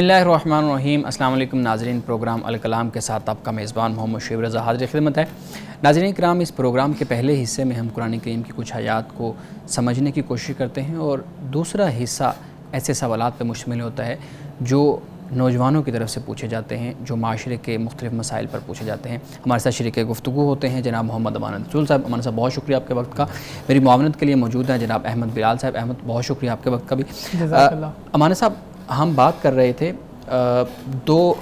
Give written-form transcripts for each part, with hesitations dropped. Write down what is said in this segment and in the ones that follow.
اللہ الرحمن الرحیم۔ السلام علیکم ناظرین، پروگرام الکلام کے ساتھ آپ کا میزبان محمد شعیب رضا حاضر خدمت ہے۔ ناظرین کرام، اس پروگرام کے پہلے حصے میں ہم قرآن کریم کی کچھ آیات کو سمجھنے کی کوشش کرتے ہیں، اور دوسرا حصہ ایسے سوالات پہ مشتمل ہوتا ہے جو نوجوانوں کی طرف سے پوچھے جاتے ہیں، جو معاشرے کے مختلف مسائل پر پوچھے جاتے ہیں۔ ہمارے ساتھ شریک گفتگو ہوتے ہیں جناب محمد امان رسول صاحب۔ امان صاحب، بہت شکریہ آپ کے وقت کا۔ میری معاونت کے لیے موجود ہیں جناب احمد بلال صاحب۔ احمد، بہت شکریہ آپ کے وقت کا بھی۔ جزاک اللہ۔ امان صاحب، ہم بات کر رہے تھے دو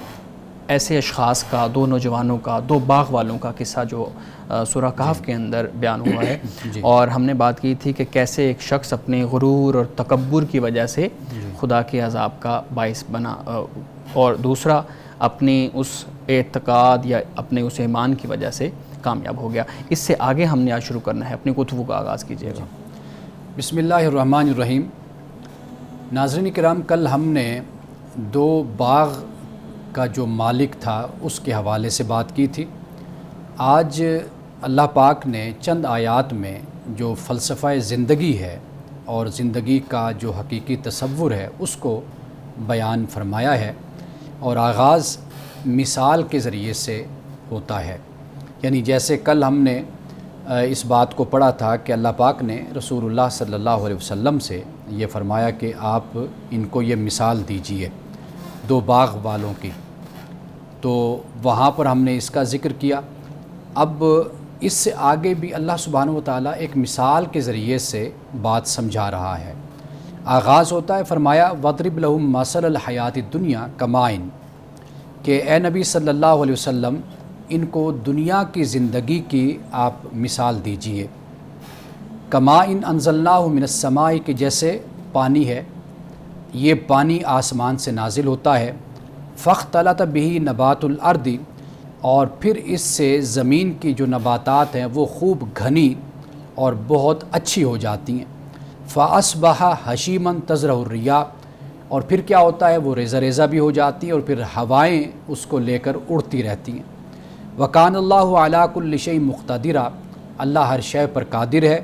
ایسے اشخاص کا، دو نوجوانوں کا، دو باغ والوں کا قصہ جو سورہ کہف کے اندر بیان ہوا ہے، اور ہم نے بات کی تھی کہ کیسے ایک شخص اپنے غرور اور تکبر کی وجہ سے خدا کے عذاب کا باعث بنا، اور دوسرا اپنی اس اعتقاد یا اپنے اس ایمان کی وجہ سے کامیاب ہو گیا۔ اس سے آگے ہم نے آج شروع کرنا ہے، اپنی گفتگو کا آغاز کیجیے گا۔ بسم اللہ الرحمن الرحیم۔ ناظرین کرام، کل ہم نے دو باغ کا جو مالک تھا اس کے حوالے سے بات کی تھی۔ آج اللہ پاک نے چند آیات میں جو فلسفہ زندگی ہے اور زندگی کا جو حقیقی تصور ہے اس کو بیان فرمایا ہے، اور آغاز مثال کے ذریعے سے ہوتا ہے۔ یعنی جیسے کل ہم نے اس بات کو پڑھا تھا کہ اللہ پاک نے رسول اللہ صلی اللہ علیہ وسلم سے یہ فرمایا کہ آپ ان کو یہ مثال دیجئے دو باغ والوں کی، تو وہاں پر ہم نے اس کا ذکر کیا۔ اب اس سے آگے بھی اللہ سبحانہ و تعالیٰ ایک مثال کے ذریعے سے بات سمجھا رہا ہے۔ آغاز ہوتا ہے، فرمایا وَضْرِبْ لَهُمْ مَثَلَ الْحَيَاةِ الدُّنْيَا كَمَاءٍ، کہ اے نبی صلی اللہ علیہ وسلم ان کو دنیا کی زندگی کی آپ مثال دیجئے۔ کَمَاءٍ أَنزَلْنَاهُ مِنَ السَّمَاءِ، کہ جیسے پانی ہے، یہ پانی آسمان سے نازل ہوتا ہے، فاختلط بِهِ نبات الارض، اور پھر اس سے زمین کی جو نباتات ہیں وہ خوب گھنی اور بہت اچھی ہو جاتی ہیں، فاصبح حشیما تزرع الرياح، اور پھر کیا ہوتا ہے، وہ ریزہ ریزہ بھی ہو جاتی ہیں اور پھر ہوائیں اس کو لے کر اڑتی رہتی ہیں۔ وکان اللہ علی کل شیء مقتدرا، اللہ ہر شے پر قادر ہے۔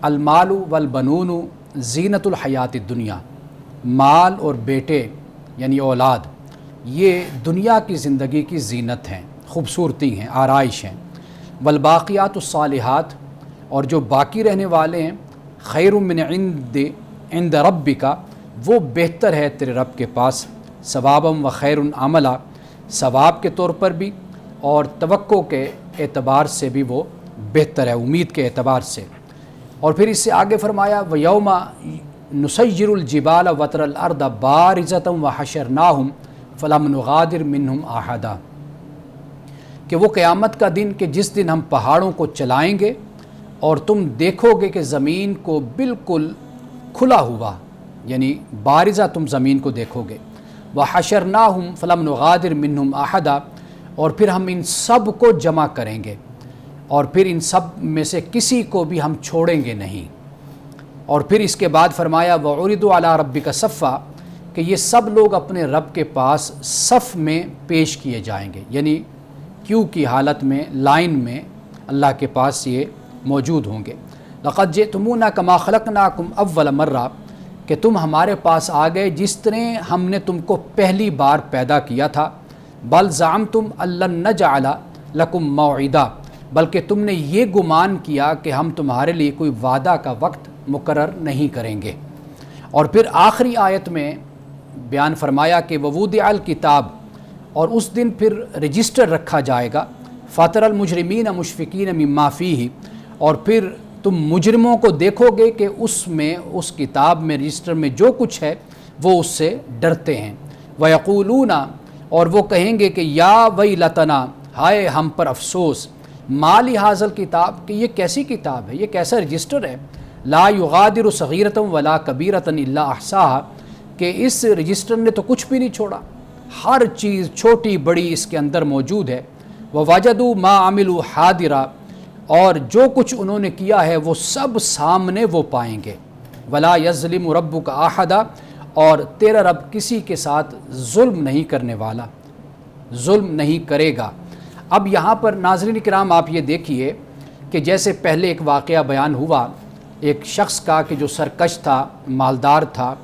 المال والبنون زینت الحیات الدنیا، مال اور بیٹے یعنی اولاد یہ دنیا کی زندگی کی زینت ہیں، خوبصورتی ہیں، آرائش ہیں۔ والباقیات الصالحات، اور جو باقی رہنے والے ہیں، خیر من عند ربک، وہ بہتر ہے تیرے رب کے پاس، ثوابا و خیر عملا، ثواب کے طور پر بھی اور توقع کے اعتبار سے بھی وہ بہتر ہے، امید کے اعتبار سے۔ اور پھر اس سے آگے فرمایا وَيَوْمَ نُسَيِّرُ الْجِبَالَ وَتَرَى الْأَرْضَ بَارِزَةً وَحَشَرْنَاهُمْ فَلَمْ نُغَادِرْ مِنْهُمْ أَحَدًا، کہ وہ قیامت کا دن کہ جس دن ہم پہاڑوں کو چلائیں گے اور تم دیکھو گے کہ زمین کو بالکل کھلا ہوا، یعنی بارزہ تم زمین کو دیکھو گے، وَحَشَرْنَاهُمْ فَلَمْ نُغَادِرْ مِنْهُمْ أَحَدًا، اور پھر ہم ان سب کو جمع کریں گے اور پھر ان سب میں سے کسی کو بھی ہم چھوڑیں گے نہیں۔ اور پھر اس کے بعد فرمایا وَعُرِضُوا عَلَىٰ رَبِّكَ صَفًّا، کہ یہ سب لوگ اپنے رب کے پاس صف میں پیش کیے جائیں گے، یعنی کیو کی حالت میں، لائن میں اللہ کے پاس یہ موجود ہوں گے۔ لَقَدْ جِئْتُمُونَا كَمَا خَلَقْنَاكُمْ أَوَّلَ مَرَّةٍ، کہ تم ہمارے پاس آ گئے جس طرح ہم نے تم کو پہلی بار پیدا کیا تھا۔ بَلْ زَعَمْتُمْ أَن لَّن نَّجْعَلَ لَكُم مَّوْعِدًا، بلکہ تم نے یہ گمان کیا کہ ہم تمہارے لیے کوئی وعدہ کا وقت مقرر نہیں کریں گے۔ اور پھر آخری آیت میں بیان فرمایا کہ وَوُضِعَ الْكِتَابُ، اور اس دن پھر رجسٹر رکھا جائے گا، فَتَرَى الْمُجْرِمِينَ مُشْفِقِينَ مِمَّا فِيهِ، اور پھر تم مجرموں کو دیکھو گے کہ اس میں، اس کتاب میں، رجسٹر میں جو کچھ ہے وہ اس سے ڈرتے ہیں۔ وَيَقُولُونَ، اور وہ کہیں گے کہ یا ویلتنا، ہائے ہم پر افسوس، ما لِهَذَا الْكِتَابِ، کہ یہ کیسی کتاب ہے، یہ کیسا رجسٹر ہے، لا یغادر صغیرۃ ولا کبیرۃ الا احصاها، کہ اس رجسٹر نے تو کچھ بھی نہیں چھوڑا، ہر چیز چھوٹی بڑی اس کے اندر موجود ہے۔ وَوَجَدُوا مَا عَمِلُوا حَاضِرًا، اور جو کچھ انہوں نے کیا ہے وہ سب سامنے وہ پائیں گے۔ وَلَا يَظْلِمُ رَبُّكَ أَحَدًا، اور تیرا رب کسی کے ساتھ ظلم نہیں کرنے والا، ظلم نہیں کرے گا۔ اب یہاں پر ناظرین کرام آپ یہ دیکھیے کہ جیسے پہلے ایک واقعہ بیان ہوا ایک شخص کا کہ جو سرکش تھا، مالدار تھا،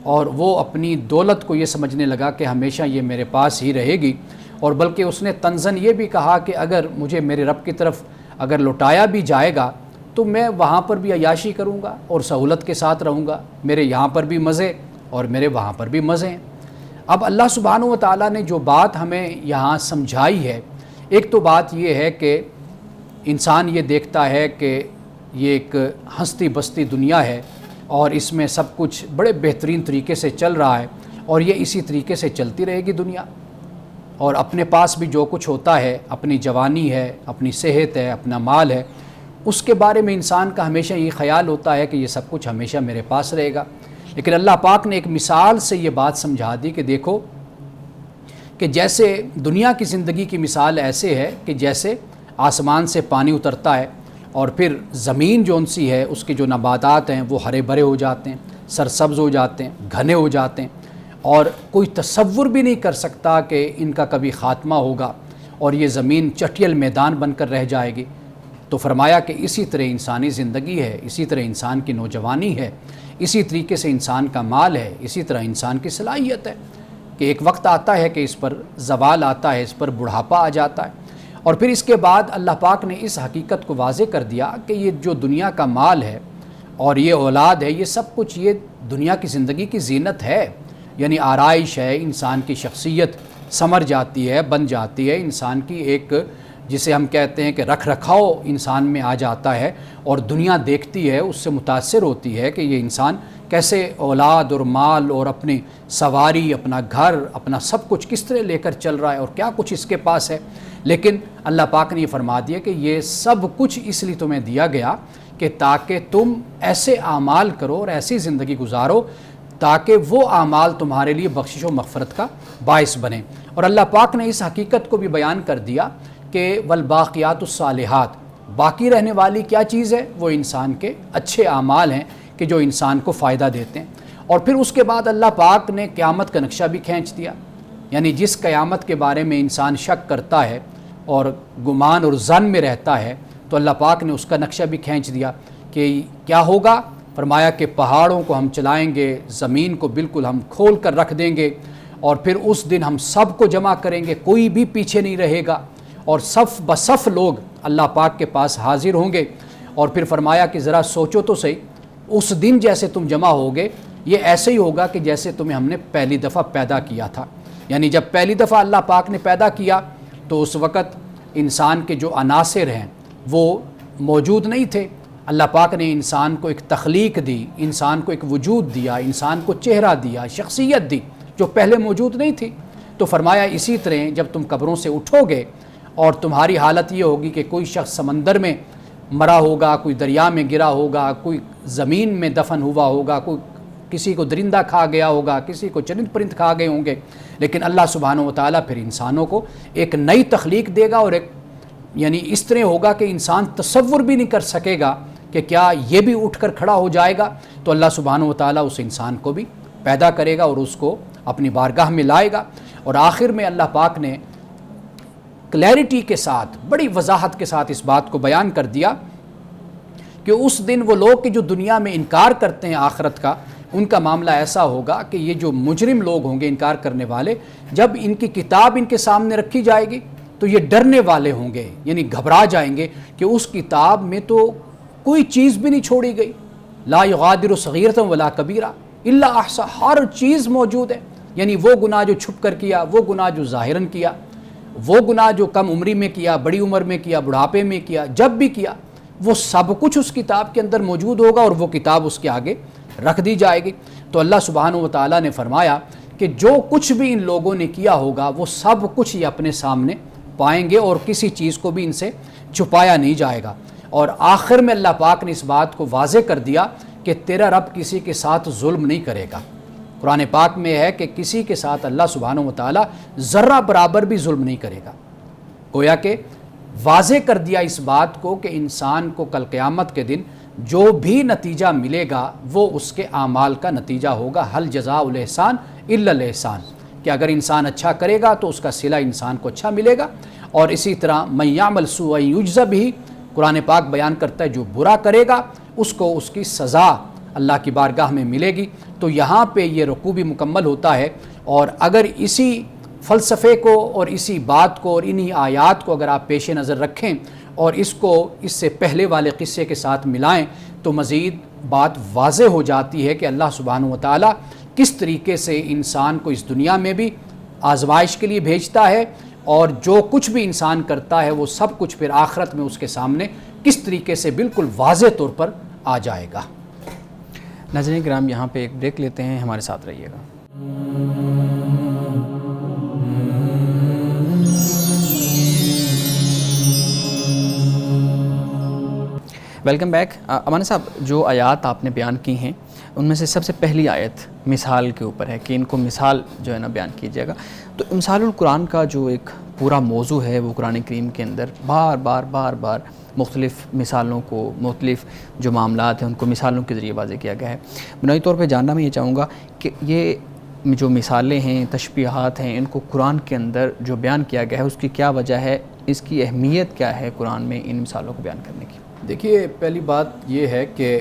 اور وہ اپنی دولت کو یہ سمجھنے لگا کہ ہمیشہ یہ میرے پاس ہی رہے گی، اور بلکہ اس نے طنزاً یہ بھی کہا کہ اگر مجھے میرے رب کی طرف اگر لوٹایا بھی جائے گا تو میں وہاں پر بھی عیاشی کروں گا اور سہولت کے ساتھ رہوں گا، میرے یہاں پر بھی مزے اور میرے وہاں پر بھی مزے ہیں۔ اب اللہ سبحانہ و تعالیٰ نے جو بات ہمیں یہاں سمجھائی ہے، ایک تو بات یہ ہے کہ انسان یہ دیکھتا ہے کہ یہ ایک ہستی بستی دنیا ہے اور اس میں سب کچھ بڑے بہترین طریقے سے چل رہا ہے، اور یہ اسی طریقے سے چلتی رہے گی دنیا، اور اپنے پاس بھی جو کچھ ہوتا ہے، اپنی جوانی ہے، اپنی صحت ہے، اپنا مال ہے، اس کے بارے میں انسان کا ہمیشہ یہ خیال ہوتا ہے کہ یہ سب کچھ ہمیشہ میرے پاس رہے گا۔ لیکن اللہ پاک نے ایک مثال سے یہ بات سمجھا دی کہ دیکھو کہ جیسے دنیا کی زندگی کی مثال ایسے ہے کہ جیسے آسمان سے پانی اترتا ہے اور پھر زمین جون سی ہے اس کے جو نباتات ہیں وہ ہرے بھرے ہو جاتے ہیں، سرسبز ہو جاتے ہیں، گھنے ہو جاتے ہیں، اور کوئی تصور بھی نہیں کر سکتا کہ ان کا کبھی خاتمہ ہوگا اور یہ زمین چٹیل میدان بن کر رہ جائے گی۔ تو فرمایا کہ اسی طرح انسانی زندگی ہے، اسی طرح انسان کی نوجوانی ہے، اسی طریقے سے انسان کا مال ہے، اسی طرح انسان کی صلاحیت ہے کہ ایک وقت آتا ہے کہ اس پر زوال آتا ہے، اس پر بڑھاپا آ جاتا ہے۔ اور پھر اس کے بعد اللہ پاک نے اس حقیقت کو واضح کر دیا کہ یہ جو دنیا کا مال ہے اور یہ اولاد ہے، یہ سب کچھ یہ دنیا کی زندگی کی زینت ہے، یعنی آرائش ہے، انسان کی شخصیت سمر جاتی ہے، بن جاتی ہے، انسان کی ایک جسے ہم کہتے ہیں کہ رکھ رکھاؤ انسان میں آ جاتا ہے، اور دنیا دیکھتی ہے، اس سے متاثر ہوتی ہے کہ یہ انسان کیسے اولاد اور مال اور اپنی سواری، اپنا گھر، اپنا سب کچھ کس طرح لے کر چل رہا ہے اور کیا کچھ اس کے پاس ہے۔ لیکن اللہ پاک نے یہ فرما دیا کہ یہ سب کچھ اس لیے تمہیں دیا گیا کہ تاکہ تم ایسے اعمال کرو اور ایسی زندگی گزارو تاکہ وہ اعمال تمہارے لیے بخشش و مغفرت کا باعث بنے۔ اور اللہ پاک نے اس حقیقت کو بھی بیان کر دیا کہ والباقیات الصالحات، باقی رہنے والی کیا چیز ہے؟ وہ انسان کے اچھے اعمال ہیں کہ جو انسان کو فائدہ دیتے ہیں۔ اور پھر اس کے بعد اللہ پاک نے قیامت کا نقشہ بھی کھینچ دیا، یعنی جس قیامت کے بارے میں انسان شک کرتا ہے اور گمان اور ظن میں رہتا ہے، تو اللہ پاک نے اس کا نقشہ بھی کھینچ دیا کہ کیا ہوگا۔ فرمایا کہ پہاڑوں کو ہم چلائیں گے، زمین کو بالکل ہم کھول کر رکھ دیں گے، اور پھر اس دن ہم سب کو جمع کریں گے، کوئی بھی پیچھے نہیں رہے گا، اور صف بصف لوگ اللہ پاک کے پاس حاضر ہوں گے۔ اور پھر فرمایا کہ ذرا سوچو تو صحیح، اس دن جیسے تم جمع ہوگے یہ ایسے ہی ہوگا کہ جیسے تمہیں ہم نے پہلی دفعہ پیدا کیا تھا، یعنی جب پہلی دفعہ اللہ پاک نے پیدا کیا تو اس وقت انسان کے جو عناصر ہیں وہ موجود نہیں تھے۔ اللہ پاک نے انسان کو ایک تخلیق دی، انسان کو ایک وجود دیا، انسان کو چہرہ دیا، شخصیت دی جو پہلے موجود نہیں تھی۔ تو فرمایا اسی طرح جب تم قبروں سے اٹھو گے اور تمہاری حالت یہ ہوگی کہ کوئی شخص سمندر میں مرا ہوگا، کوئی دریا میں گرا ہوگا، کوئی زمین میں دفن ہوا ہوگا، کوئی کسی کو درندہ کھا گیا ہوگا، کسی کو چرند پرند کھا گئے ہوں گے، لیکن اللہ سبحانہ و تعالیٰ پھر انسانوں کو ایک نئی تخلیق دے گا، اور ایک یعنی اس طرح ہوگا کہ انسان تصور بھی نہیں کر سکے گا کہ کیا یہ بھی اٹھ کر کھڑا ہو جائے گا۔ تو اللہ سبحانہ و تعالیٰ اس انسان کو بھی پیدا کرے گا اور اس کو اپنی بارگاہ میں لائے گا۔ اور آخر میں اللہ پاک نے کلیئرٹی کے ساتھ، بڑی وضاحت کے ساتھ اس بات کو بیان کر دیا کہ اس دن وہ لوگ کہ جو دنیا میں انکار کرتے ہیں آخرت کا، ان کا معاملہ ایسا ہوگا کہ یہ جو مجرم لوگ ہوں گے، انکار کرنے والے، جب ان کی کتاب ان کے سامنے رکھی جائے گی تو یہ ڈرنے والے ہوں گے، یعنی گھبرا جائیں گے کہ اس کتاب میں تو کوئی چیز بھی نہیں چھوڑی گئی، لا یغادر صغیرۃ ولا کبیرہ الا احصاها، ہر چیز موجود ہے، یعنی وہ گناہ جو چھپ کر کیا، وہ گناہ جو ظاہراً کیا، وہ گناہ جو کم عمری میں کیا، بڑی عمر میں کیا، بڑھاپے میں کیا، جب بھی کیا، وہ سب کچھ اس کتاب کے اندر موجود ہوگا اور وہ کتاب اس کے آگے رکھ دی جائے گی۔ تو اللہ سبحانہ و تعالیٰ نے فرمایا کہ جو کچھ بھی ان لوگوں نے کیا ہوگا وہ سب کچھ یہ اپنے سامنے پائیں گے اور کسی چیز کو بھی ان سے چھپایا نہیں جائے گا۔ اور آخر میں اللہ پاک نے اس بات کو واضح کر دیا کہ تیرا رب کسی کے ساتھ ظلم نہیں کرے گا۔ قرآن پاک میں ہے کہ کسی کے ساتھ اللہ سبحانہ و تعالیٰ ذرہ برابر بھی ظلم نہیں کرے گا۔ گویا کہ واضح کر دیا اس بات کو کہ انسان کو کل قیامت کے دن جو بھی نتیجہ ملے گا وہ اس کے اعمال کا نتیجہ ہوگا، حل جزاء الاحسان الا الاحسان، کہ اگر انسان اچھا کرے گا تو اس کا صلہ انسان کو اچھا ملے گا، اور اسی طرح من یعمل سوءا یجزا بہ، قرآن پاک بیان کرتا ہے جو برا کرے گا اس کو اس کی سزا اللہ کی بارگاہ میں ملے گی۔ تو یہاں پہ یہ رکوع بھی مکمل ہوتا ہے. اور اگر اسی فلسفے کو اور اسی بات کو اور انہی آیات کو اگر آپ پیش نظر رکھیں اور اس کو اس سے پہلے والے قصے کے ساتھ ملائیں تو مزید بات واضح ہو جاتی ہے کہ اللہ سبحانہ و تعالیٰ کس طریقے سے انسان کو اس دنیا میں بھی آزمائش کے لیے بھیجتا ہے اور جو کچھ بھی انسان کرتا ہے وہ سب کچھ پھر آخرت میں اس کے سامنے کس طریقے سے بالکل واضح طور پر آ جائے گا. ناظرین کرام یہاں پہ ایک بریک لیتے ہیں, ہمارے ساتھ رہیے گا. Welcome back. امان صاحب, جو آیات آپ نے بیان کی ہیں ان میں سے سب سے پہلی آیت مثال کے اوپر ہے کہ ان کو مثال جو ہے نا بیان کیجیے گا. تو امثال القرآن کا جو ایک پورا موضوع ہے وہ قرآن کریم کے اندر بار بار مختلف مثالوں کو, مختلف جو معاملات ہیں ان کو مثالوں کے ذریعے واضح کیا گیا ہے. بنیادی طور پہ جاننا میں یہ چاہوں گا کہ یہ جو مثالیں ہیں, تشبیہات ہیں, ان کو قرآن کے اندر جو بیان کیا گیا ہے اس کی کیا وجہ ہے, اس کی اہمیت کیا ہے قرآن میں ان مثالوں کو بیان کرنے کی؟ دیکھیے, پہلی بات یہ ہے کہ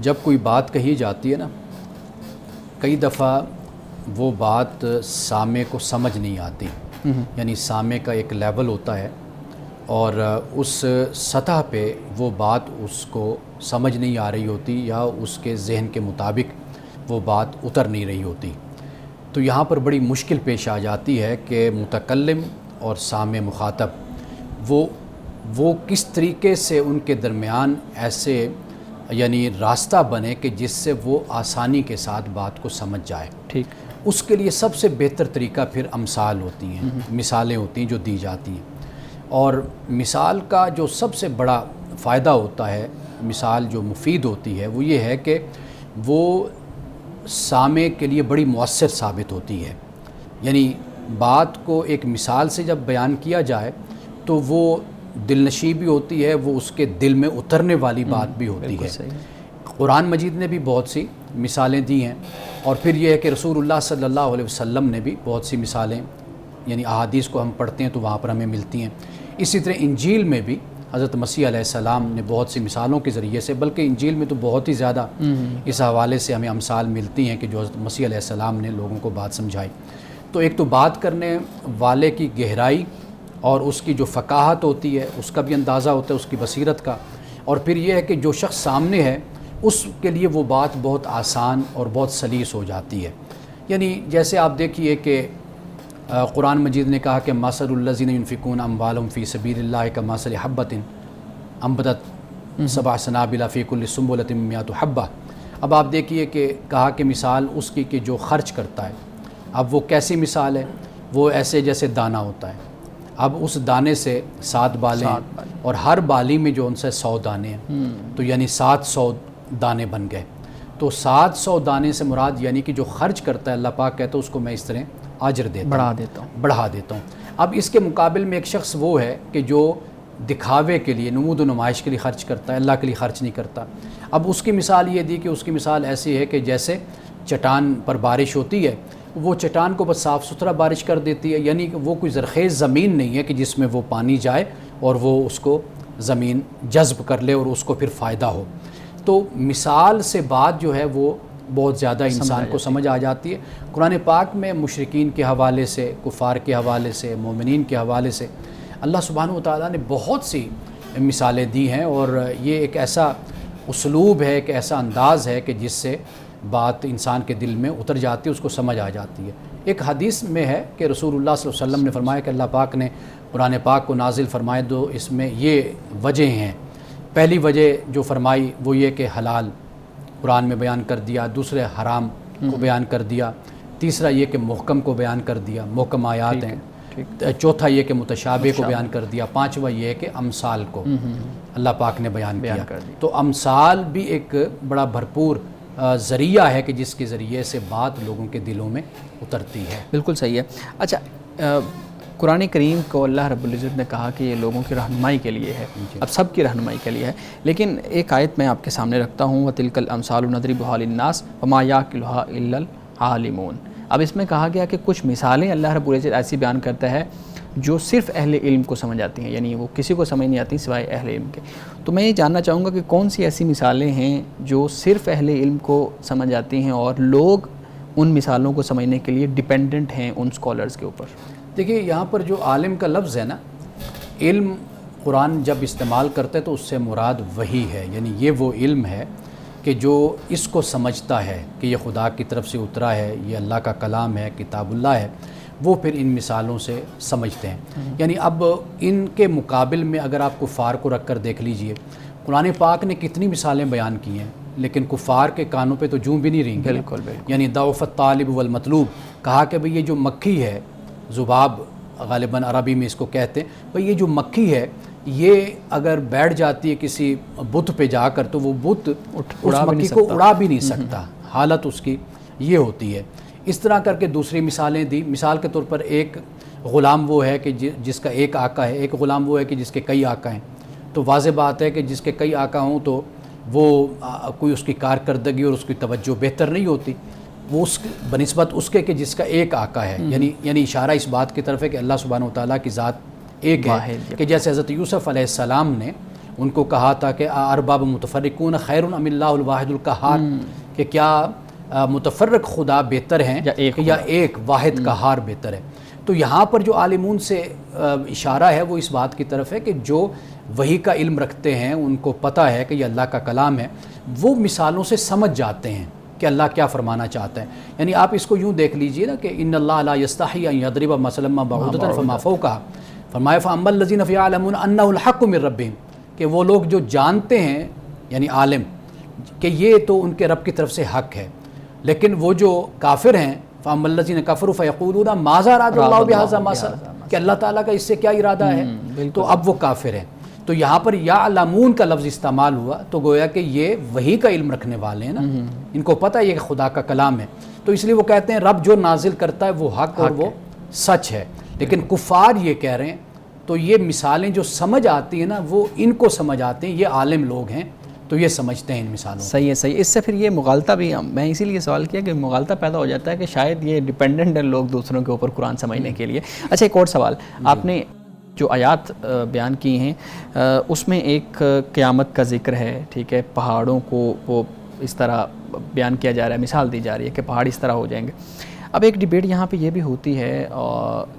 جب کوئی بات کہی جاتی ہے نا, کئی دفعہ وہ بات سامع کو سمجھ نہیں آتی. یعنی سامع کا ایک لیول ہوتا ہے اور اس سطح پہ وہ بات اس کو سمجھ نہیں آ رہی ہوتی یا اس کے ذہن کے مطابق وہ بات اتر نہیں رہی ہوتی. تو یہاں پر بڑی مشکل پیش آ جاتی ہے کہ متکلم اور سامع مخاطب وہ کس طریقے سے ان کے درمیان ایسے یعنی راستہ بنے کہ جس سے وہ آسانی کے ساتھ بات کو سمجھ جائے. ٹھیک. اس کے لیے سب سے بہتر طریقہ پھر امثال ہوتی ہیں, مثالیں ہوتی ہیں جو دی جاتی ہیں. اور مثال کا جو سب سے بڑا فائدہ ہوتا ہے, مثال جو مفید ہوتی ہے وہ یہ ہے کہ وہ سامع کے لیے بڑی مؤثر ثابت ہوتی ہے. یعنی بات کو ایک مثال سے جب بیان کیا جائے تو وہ دل نشیں بھی ہوتی ہے, وہ اس کے دل میں اترنے والی بات بھی ہوتی ہے. قرآن مجید نے بھی بہت سی مثالیں دی ہیں اور پھر یہ ہے کہ رسول اللہ صلی اللہ علیہ وسلم نے بھی بہت سی مثالیں, یعنی احادیث کو ہم پڑھتے ہیں تو وہاں پر ہمیں ملتی ہیں. اسی طرح انجیل میں بھی حضرت مسیح علیہ السلام نے بہت سی مثالوں کے ذریعے سے, بلکہ انجیل میں تو بہت ہی زیادہ اس حوالے سے ہمیں امثال ملتی ہیں کہ جو حضرت مسیح علیہ السلام نے لوگوں کو بات سمجھائی. تو ایک تو بات کرنے والے کی گہرائی اور اس کی جو فقاہت ہوتی ہے اس کا بھی اندازہ ہوتا ہے, اس کی بصیرت کا. اور پھر یہ ہے کہ جو شخص سامنے ہے اس کے لیے وہ بات بہت آسان اور بہت سلیس ہو جاتی ہے. یعنی جیسے آپ دیکھیے کہ قرآن مجید نے کہا کہ مثل الذین ينفقون اموالهم فی سبیل اللہ کمثل حبۃ انبتت سبع سنابل فی کل سنبلۃ مئۃ حبۃ. اب آپ دیکھیے کہ کہا کہ مثال اس کی کہ جو خرچ کرتا ہے. اب وہ کیسی مثال ہے, وہ ایسے جیسے دانہ ہوتا ہے. اب اس دانے سے 7 بالیں اور ہر بالی میں جو ان سے 100 دانے ہیں تو یعنی 700 دانے بن گئے. تو 700 دانے سے مراد یعنی کہ جو خرچ کرتا ہے اللہ پاک کہتا ہے اس کو میں اس طرح اجر بڑھا دیتا ہوں. اب اس کے مقابل میں ایک شخص وہ ہے کہ جو دکھاوے کے لیے, نمود و نمائش کے لیے خرچ کرتا ہے, اللہ کے لیے خرچ نہیں کرتا. اب اس کی مثال یہ دی کہ اس کی مثال ایسی ہے کہ جیسے چٹان پر بارش ہوتی ہے, وہ چٹان کو بس صاف ستھرا بارش کر دیتی ہے. یعنی کہ وہ کوئی زرخیز زمین نہیں ہے کہ جس میں وہ پانی جائے اور وہ اس کو زمین جذب کر لے اور اس کو پھر فائدہ ہو. تو مثال سے بات جو ہے وہ بہت زیادہ انسان کو سمجھ آ جاتی ہے. قرآن پاک میں مشرکین کے حوالے سے, کفار کے حوالے سے, مومنین کے حوالے سے اللہ سبحانہ و تعالیٰ نے بہت سی مثالیں دی ہیں. اور یہ ایک ایسا اسلوب ہے, ایک ایسا انداز ہے کہ جس سے بات انسان کے دل میں اتر جاتی ہے, اس کو سمجھ آ جاتی ہے. ایک حدیث میں ہے کہ رسول اللہ صلی اللہ علیہ وسلم نے فرمایا کہ اللہ پاک نے قرآن پاک کو نازل فرمائے تو اس میں یہ وجہ ہیں. پہلی وجہ جو فرمائی وہ یہ کہ حلال قرآن میں بیان کر دیا, دوسرے حرام کو بیان کر دیا, تیسرا یہ کہ محکم کو بیان کر دیا, محکم آیات ہیں, چوتھا یہ کہ متشابہ کو بیان کر دیا, پانچواں یہ ہے کہ امثال کو اللہ پاک نے بیان کیا. تو امثال بھی ایک بڑا بھرپور ذریعہ ہے کہ جس کے ذریعے سے بات لوگوں کے دلوں میں اترتی ہے. بالکل صحیح ہے. اچھا, قرآن کریم کو اللہ رب العزت نے کہا کہ یہ لوگوں کی رہنمائی کے لیے ہے, اب سب کی رہنمائی کے لیے ہے. لیکن ایک آیت میں آپ کے سامنے رکھتا ہوں, وَتِلْكَ الْأَمْثَالُ نَضْرِبُهَا لِلنَّاسِ وَمَا يَعْقِلُهَا إِلَّا الْعَالِمُونَ. اب اس میں کہا گیا کہ کچھ مثالیں اللہ رب العزت ایسی بیان کرتا ہے جو صرف اہل علم کو سمجھ آتی ہیں، یعنی وہ کسی کو سمجھ نہیں آتی سوائے اہل علم کے. تو میں یہ جاننا چاہوں گا کہ کون سی ایسی مثالیں ہیں جو صرف اہل علم کو سمجھ آتی ہیں اور لوگ ان مثالوں کو سمجھنے کے لیے ڈیپینڈنٹ ہیں ان اسکالرز کے اوپر. دیکھیے یہاں پر جو عالم کا لفظ ہے نا، علم قرآن جب استعمال کرتے تو اس سے مراد وہی ہے، یعنی یہ وہ علم ہے کہ جو اس کو سمجھتا ہے کہ یہ خدا کی طرف سے اترا ہے، یہ اللہ کا کلام ہے، کتاب اللہ ہے، وہ پھر ان مثالوں سے سمجھتے ہیں. یعنی اب ان کے مقابل میں اگر آپ کفار کو رکھ کر دیکھ لیجئے، قرآن پاک نے کتنی مثالیں بیان کی ہیں، لیکن کفار کے کانوں پہ تو جوں بھی نہیں رہیں گے. بالکل بالکل. یعنی ضعف الطالب والمطلوب، کہا کہ بھئی یہ جو مکھی ہے، ذباب غالباً عربی میں اس کو کہتے ہیں، بھئی یہ جو مکھی ہے یہ اگر بیٹھ جاتی ہے کسی بت پہ جا کر تو وہ بت اس مکھی کو اڑا بھی نہیں سکتا، حالت اس کی یہ ہوتی ہے. اس طرح کر کے دوسری مثالیں دی. مثال کے طور پر ایک غلام وہ ہے کہ جس کا ایک آقا ہے، ایک غلام وہ ہے کہ جس کے کئی آقا ہیں. تو واضح بات ہے کہ جس کے کئی آقا ہوں تو وہ کوئی اس کی کارکردگی اور اس کی توجہ بہتر نہیں ہوتی، وہ اس بنسبت اس کے کہ جس کا ایک آقا ہے. یعنی اشارہ اس بات کی طرف ہے کہ اللہ سبحانہ وتعالیٰ کی ذات ایک ہے، کہ جیسے حضرت یوسف علیہ السلام نے ان کو کہا تھا کہ ارباب متفرقون خیر ام اللہ الواحد القہار، کہ کیا متفرق خدا بہتر ہیں یا ایک واحد قہار بہتر ہے. تو یہاں پر جو عالمون سے اشارہ ہے وہ اس بات کی طرف ہے کہ جو وحی کا علم رکھتے ہیں، ان کو پتہ ہے کہ یہ اللہ کا کلام ہے، وہ مثالوں سے سمجھ جاتے ہیں کہ اللہ کیا فرمانا چاہتا ہے. یعنی آپ اس کو یوں دیکھ لیجئے نا کہ ان اللہ لا یستحی ان یضرب مثلا ما بعوضۃ فما فوقها، فرمایا فاما الذین یعلمون انہ الحق من ربہم، کہ وہ لوگ جو جانتے ہیں یعنی عالم کہ یہ تو ان کے رب کی طرف سے حق ہے، لیکن وہ جو کافر ہیں فاما الذین کفروا فیقولون ماذا اراد اللہ بہذا مثلا، کہ اللہ تعالیٰ کا اس سے کیا ارادہ ہے، تو اب وہ کافر ہیں. تو یہاں پر یعلمون کا لفظ استعمال ہوا تو گویا کہ یہ وحی کا علم رکھنے والے ہیں نا، ان کو پتہ ہے یہ خدا کا کلام ہے، تو اس لیے وہ کہتے ہیں رب جو نازل کرتا ہے وہ حق اور وہ سچ ہے. لیکن کفار یہ کہہ رہے ہیں، تو یہ مثالیں جو سمجھ آتی ہیں نا وہ ان کو سمجھ آتے ہیں، یہ عالم لوگ ہیں تو یہ سمجھتے ہیں ان مثالوں. صحیح ہے صحیح. اس سے پھر یہ مغالطہ بھی، میں اسی لیے سوال کیا کہ مغالطہ پیدا ہو جاتا ہے کہ شاید یہ ڈیپینڈنٹ ہیں لوگ دوسروں کے اوپر قرآن سمجھنے کے لیے. اچھا ایک اور سوال، آپ نے جو آیات بیان کی ہیں اس میں ایک قیامت کا ذکر ہے، ٹھیک ہے، پہاڑوں کو وہ اس طرح بیان کیا جا رہا ہے، مثال دی جا رہی ہے کہ پہاڑ اس طرح ہو جائیں گے. اب ایک ڈیبیٹ یہاں پہ یہ بھی ہوتی ہے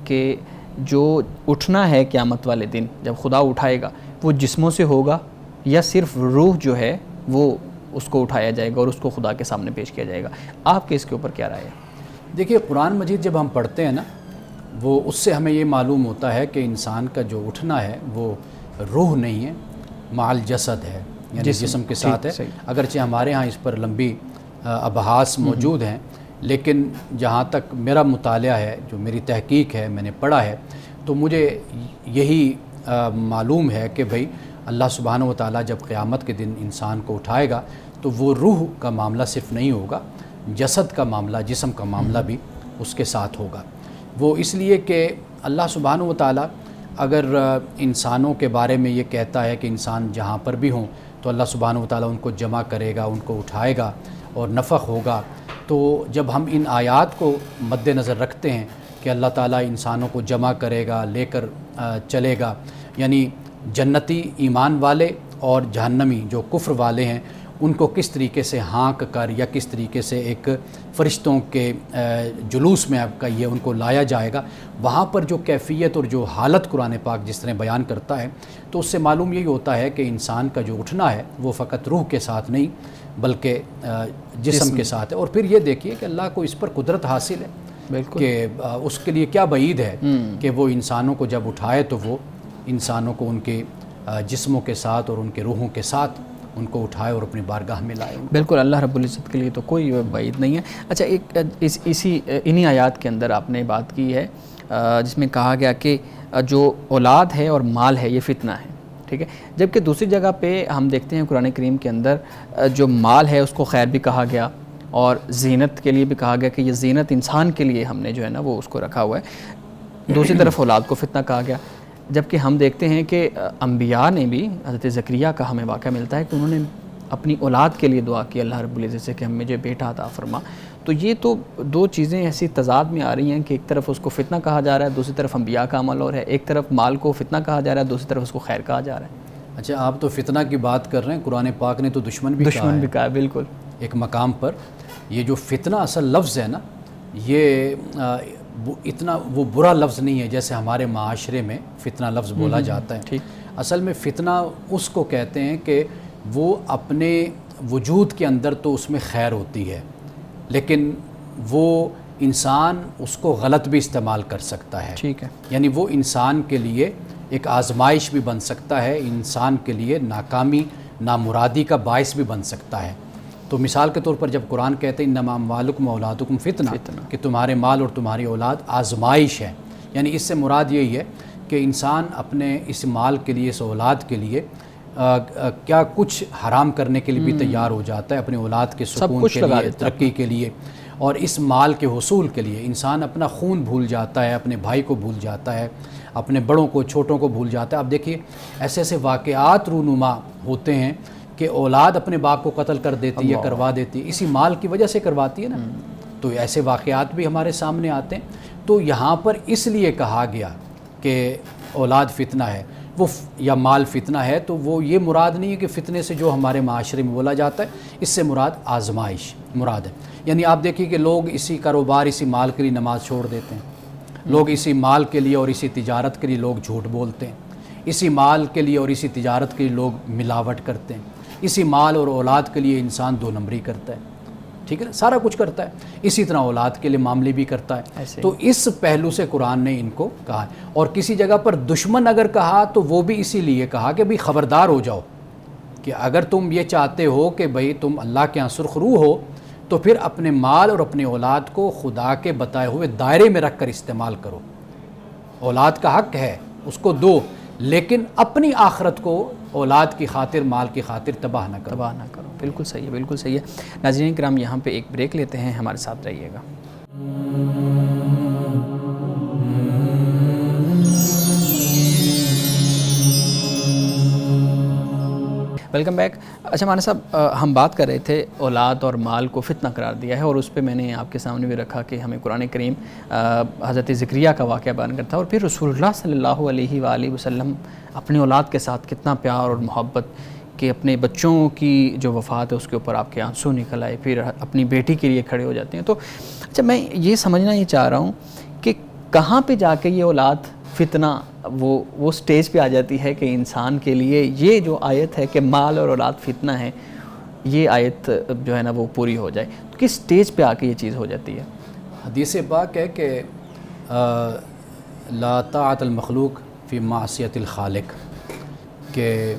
کہ جو اٹھنا ہے قیامت والے دن جب خدا اٹھائے گا وہ جسموں سے ہوگا یا صرف روح جو ہے وہ اس کو اٹھایا جائے گا اور اس کو خدا کے سامنے پیش کیا جائے گا. آپ کے اس کے اوپر کیا رائے ہے؟ دیکھیے قرآن مجید جب ہم پڑھتے ہیں نا وہ اس سے ہمیں یہ معلوم ہوتا ہے کہ انسان کا جو اٹھنا ہے وہ روح نہیں ہے، مع الجسد ہے، یعنی جسم کے ساتھ ہے. اگرچہ ہمارے ہاں اس پر لمبی ابحاث موجود ہیں، لیکن جہاں تک میرا مطالعہ ہے، جو میری تحقیق ہے، میں نے پڑھا ہے، تو مجھے یہی معلوم ہے کہ بھئی اللہ سبحانہ وتعالیٰ جب قیامت کے دن انسان کو اٹھائے گا تو وہ روح کا معاملہ صرف نہیں ہوگا، جسد کا معاملہ، جسم کا معاملہ بھی اس کے ساتھ ہوگا. وہ اس لیے کہ اللہ سبحانہ وتعالیٰ اگر انسانوں کے بارے میں یہ کہتا ہے کہ انسان جہاں پر بھی ہوں تو اللہ سبحانہ وتعالیٰ ان کو جمع کرے گا، ان کو اٹھائے گا اور نفخ ہوگا. تو جب ہم ان آیات کو مد نظر رکھتے ہیں کہ اللہ تعالیٰ انسانوں کو جمع کرے گا، لے کر چلے گا، یعنی جنتی ایمان والے اور جہنمی جو کفر والے ہیں ان کو کس طریقے سے ہانک کر یا کس طریقے سے ایک فرشتوں کے جلوس میں آپ کا یہ ان کو لایا جائے گا، وہاں پر جو کیفیت اور جو حالت قرآن پاک جس طرح بیان کرتا ہے تو اس سے معلوم یہی ہوتا ہے کہ انسان کا جو اٹھنا ہے وہ فقط روح کے ساتھ نہیں بلکہ جسم کے ساتھ ہے. اور پھر یہ دیکھیے کہ اللہ کو اس پر قدرت حاصل ہے بالکل کہ اس کے لیے کیا بعید ہے کہ وہ انسانوں کو جب اٹھائے تو وہ انسانوں کو ان کے جسموں کے ساتھ اور ان کے روحوں کے ساتھ ان کو اٹھائے اور اپنی بارگاہ میں لائے. بالکل اللہ رب العزت کے لیے تو کوئی بعید نہیں ہے. اچھا ایک انہی آیات کے اندر آپ نے بات کی ہے جس میں کہا گیا کہ جو اولاد ہے اور مال ہے یہ فتنہ ہے، ٹھیک ہے، جبکہ دوسری جگہ پہ ہم دیکھتے ہیں قرآن کریم کے اندر جو مال ہے اس کو خیر بھی کہا گیا اور زینت کے لیے بھی کہا گیا کہ یہ زینت انسان کے لیے ہم نے جو ہے نا وہ اس کو رکھا ہوا ہے. دوسری طرف اولاد کو فتنہ کہا گیا، جبکہ ہم دیکھتے ہیں کہ انبیاء نے بھی، حضرت زکریا کا ہمیں واقعہ ملتا ہے کہ انہوں نے اپنی اولاد کے لیے دعا کی اللہ رب العزت سے کہ ہم مجھے بیٹا عطا فرما. تو یہ تو دو چیزیں ایسی تضاد میں آ رہی ہیں کہ ایک طرف اس کو فتنہ کہا جا رہا ہے، دوسری طرف انبیاء کا عمل اور ہے، ایک طرف مال کو فتنہ کہا جا رہا ہے، دوسری طرف اس کو خیر کہا جا رہا ہے۔ اچھا، آپ تو فتنہ کی بات کر رہے ہیں، قرآن پاک نے تو دشمن بھی کہا ہے بالکل ایک مقام پر۔ یہ جو فتنہ اصل لفظ ہے نا، یہ اتنا وہ برا لفظ نہیں ہے جیسے ہمارے معاشرے میں فتنہ لفظ بولا جاتا ہے۔ اصل میں فتنہ اس کو کہتے ہیں کہ وہ اپنے وجود کے اندر تو اس میں خیر ہوتی ہے، لیکن وہ انسان اس کو غلط بھی استعمال کر سکتا ہے۔ ٹھیک ہے، یعنی وہ انسان کے لیے ایک آزمائش بھی بن سکتا ہے، انسان کے لیے ناکامی نامرادی کا باعث بھی بن سکتا ہے۔ تو مثال کے طور پر جب قرآن کہتے ہیں انما اموالکم واولادکم فتنہ، کہ تمہارے مال اور تمہاری اولاد آزمائش ہے، یعنی اس سے مراد یہی ہے کہ انسان اپنے اس مال کے لیے، اس اولاد کے لیے کیا کچھ حرام کرنے کے لیے بھی تیار ہو جاتا ہے، اپنے اولاد کے سکون کے لیے، ترقی کے لیے، اور اس مال کے حصول کے لیے انسان اپنا خون بھول جاتا ہے، اپنے بھائی کو بھول جاتا ہے، اپنے بڑوں کو، چھوٹوں کو بھول جاتا ہے۔ آپ دیکھیے ایسے ایسے واقعات رونما ہوتے ہیں کہ اولاد اپنے باپ کو قتل کر دیتی ہے، کروا دیتی ہے، اسی مال کی وجہ سے کرواتی ہے نا۔ تو ایسے واقعات بھی ہمارے سامنے آتے ہیں۔ تو یہاں پر اس لیے کہا گیا کہ اولاد فتنہ ہے وہ یا مال فتنہ ہے، تو وہ یہ مراد نہیں ہے کہ فتنے سے جو ہمارے معاشرے میں بولا جاتا ہے، اس سے مراد آزمائش مراد ہے۔ یعنی آپ دیکھیے کہ لوگ اسی کاروبار، اسی مال کے لیے نماز چھوڑ دیتے ہیں، لوگ اسی مال کے لیے اور اسی تجارت کے لیے لوگ جھوٹ بولتے ہیں، اسی مال کے لیے اور اسی تجارت کے لیے لوگ ملاوٹ کرتے ہیں، اسی مال اور اولاد کے لیے انسان دو نمبری کرتا ہے، ٹھیک ہے نا، سارا کچھ کرتا ہے، اسی طرح اولاد کے لیے معاملے بھی کرتا ہے۔ تو اس پہلو سے قرآن نے ان کو کہا ہے۔ اور کسی جگہ پر دشمن اگر کہا تو وہ بھی اسی لیے کہا کہ بھئی خبردار ہو جاؤ، کہ اگر تم یہ چاہتے ہو کہ بھئی تم اللہ کے ہاں سرخ رو ہو، تو پھر اپنے مال اور اپنے اولاد کو خدا کے بتائے ہوئے دائرے میں رکھ کر استعمال کرو۔ اولاد کا حق ہے، اس کو دو، لیکن اپنی آخرت کو اولاد کی خاطر، مال کی خاطر تباہ نہ کرو۔ بالکل صحیح ہے، بالکل صحیح ہے۔ ناظرین کرام، یہاں پہ ایک بریک لیتے ہیں، ہمارے ساتھ رہیے گا۔ Welcome back. اچھا مولانا صاحب، ہم بات کر رہے تھے اولاد اور مال کو فتنہ قرار دیا ہے، اور اس پہ میں نے آپ کے سامنے بھی رکھا کہ ہمیں قرآن کریم حضرت زکریا کا واقعہ بیان کرتا ہے، اور پھر رسول اللہ صلی اللہ علیہ وآلہ وسلم اپنی اولاد کے ساتھ کتنا پیار اور محبت، کہ اپنے بچوں کی جو وفات ہے اس کے اوپر آپ کے آنسو نکل آئے، پھر اپنی بیٹی کے لیے کھڑے ہو جاتے ہیں۔ تو اچھا، میں یہ سمجھنا یہ چاہ رہا ہوں کہ کہاں پہ جا کے یہ اولاد فتنہ وہ سٹیج پہ آ جاتی ہے کہ انسان کے لیے یہ جو آیت ہے کہ مال اور اولاد فتنہ ہے، یہ آیت جو ہے نا وہ پوری ہو جائے، تو کس سٹیج پہ آ کے یہ چیز ہو جاتی ہے؟ حدیث پاک ہے کہ لا طاعت المخلوق فی معصیت الخالق، کہ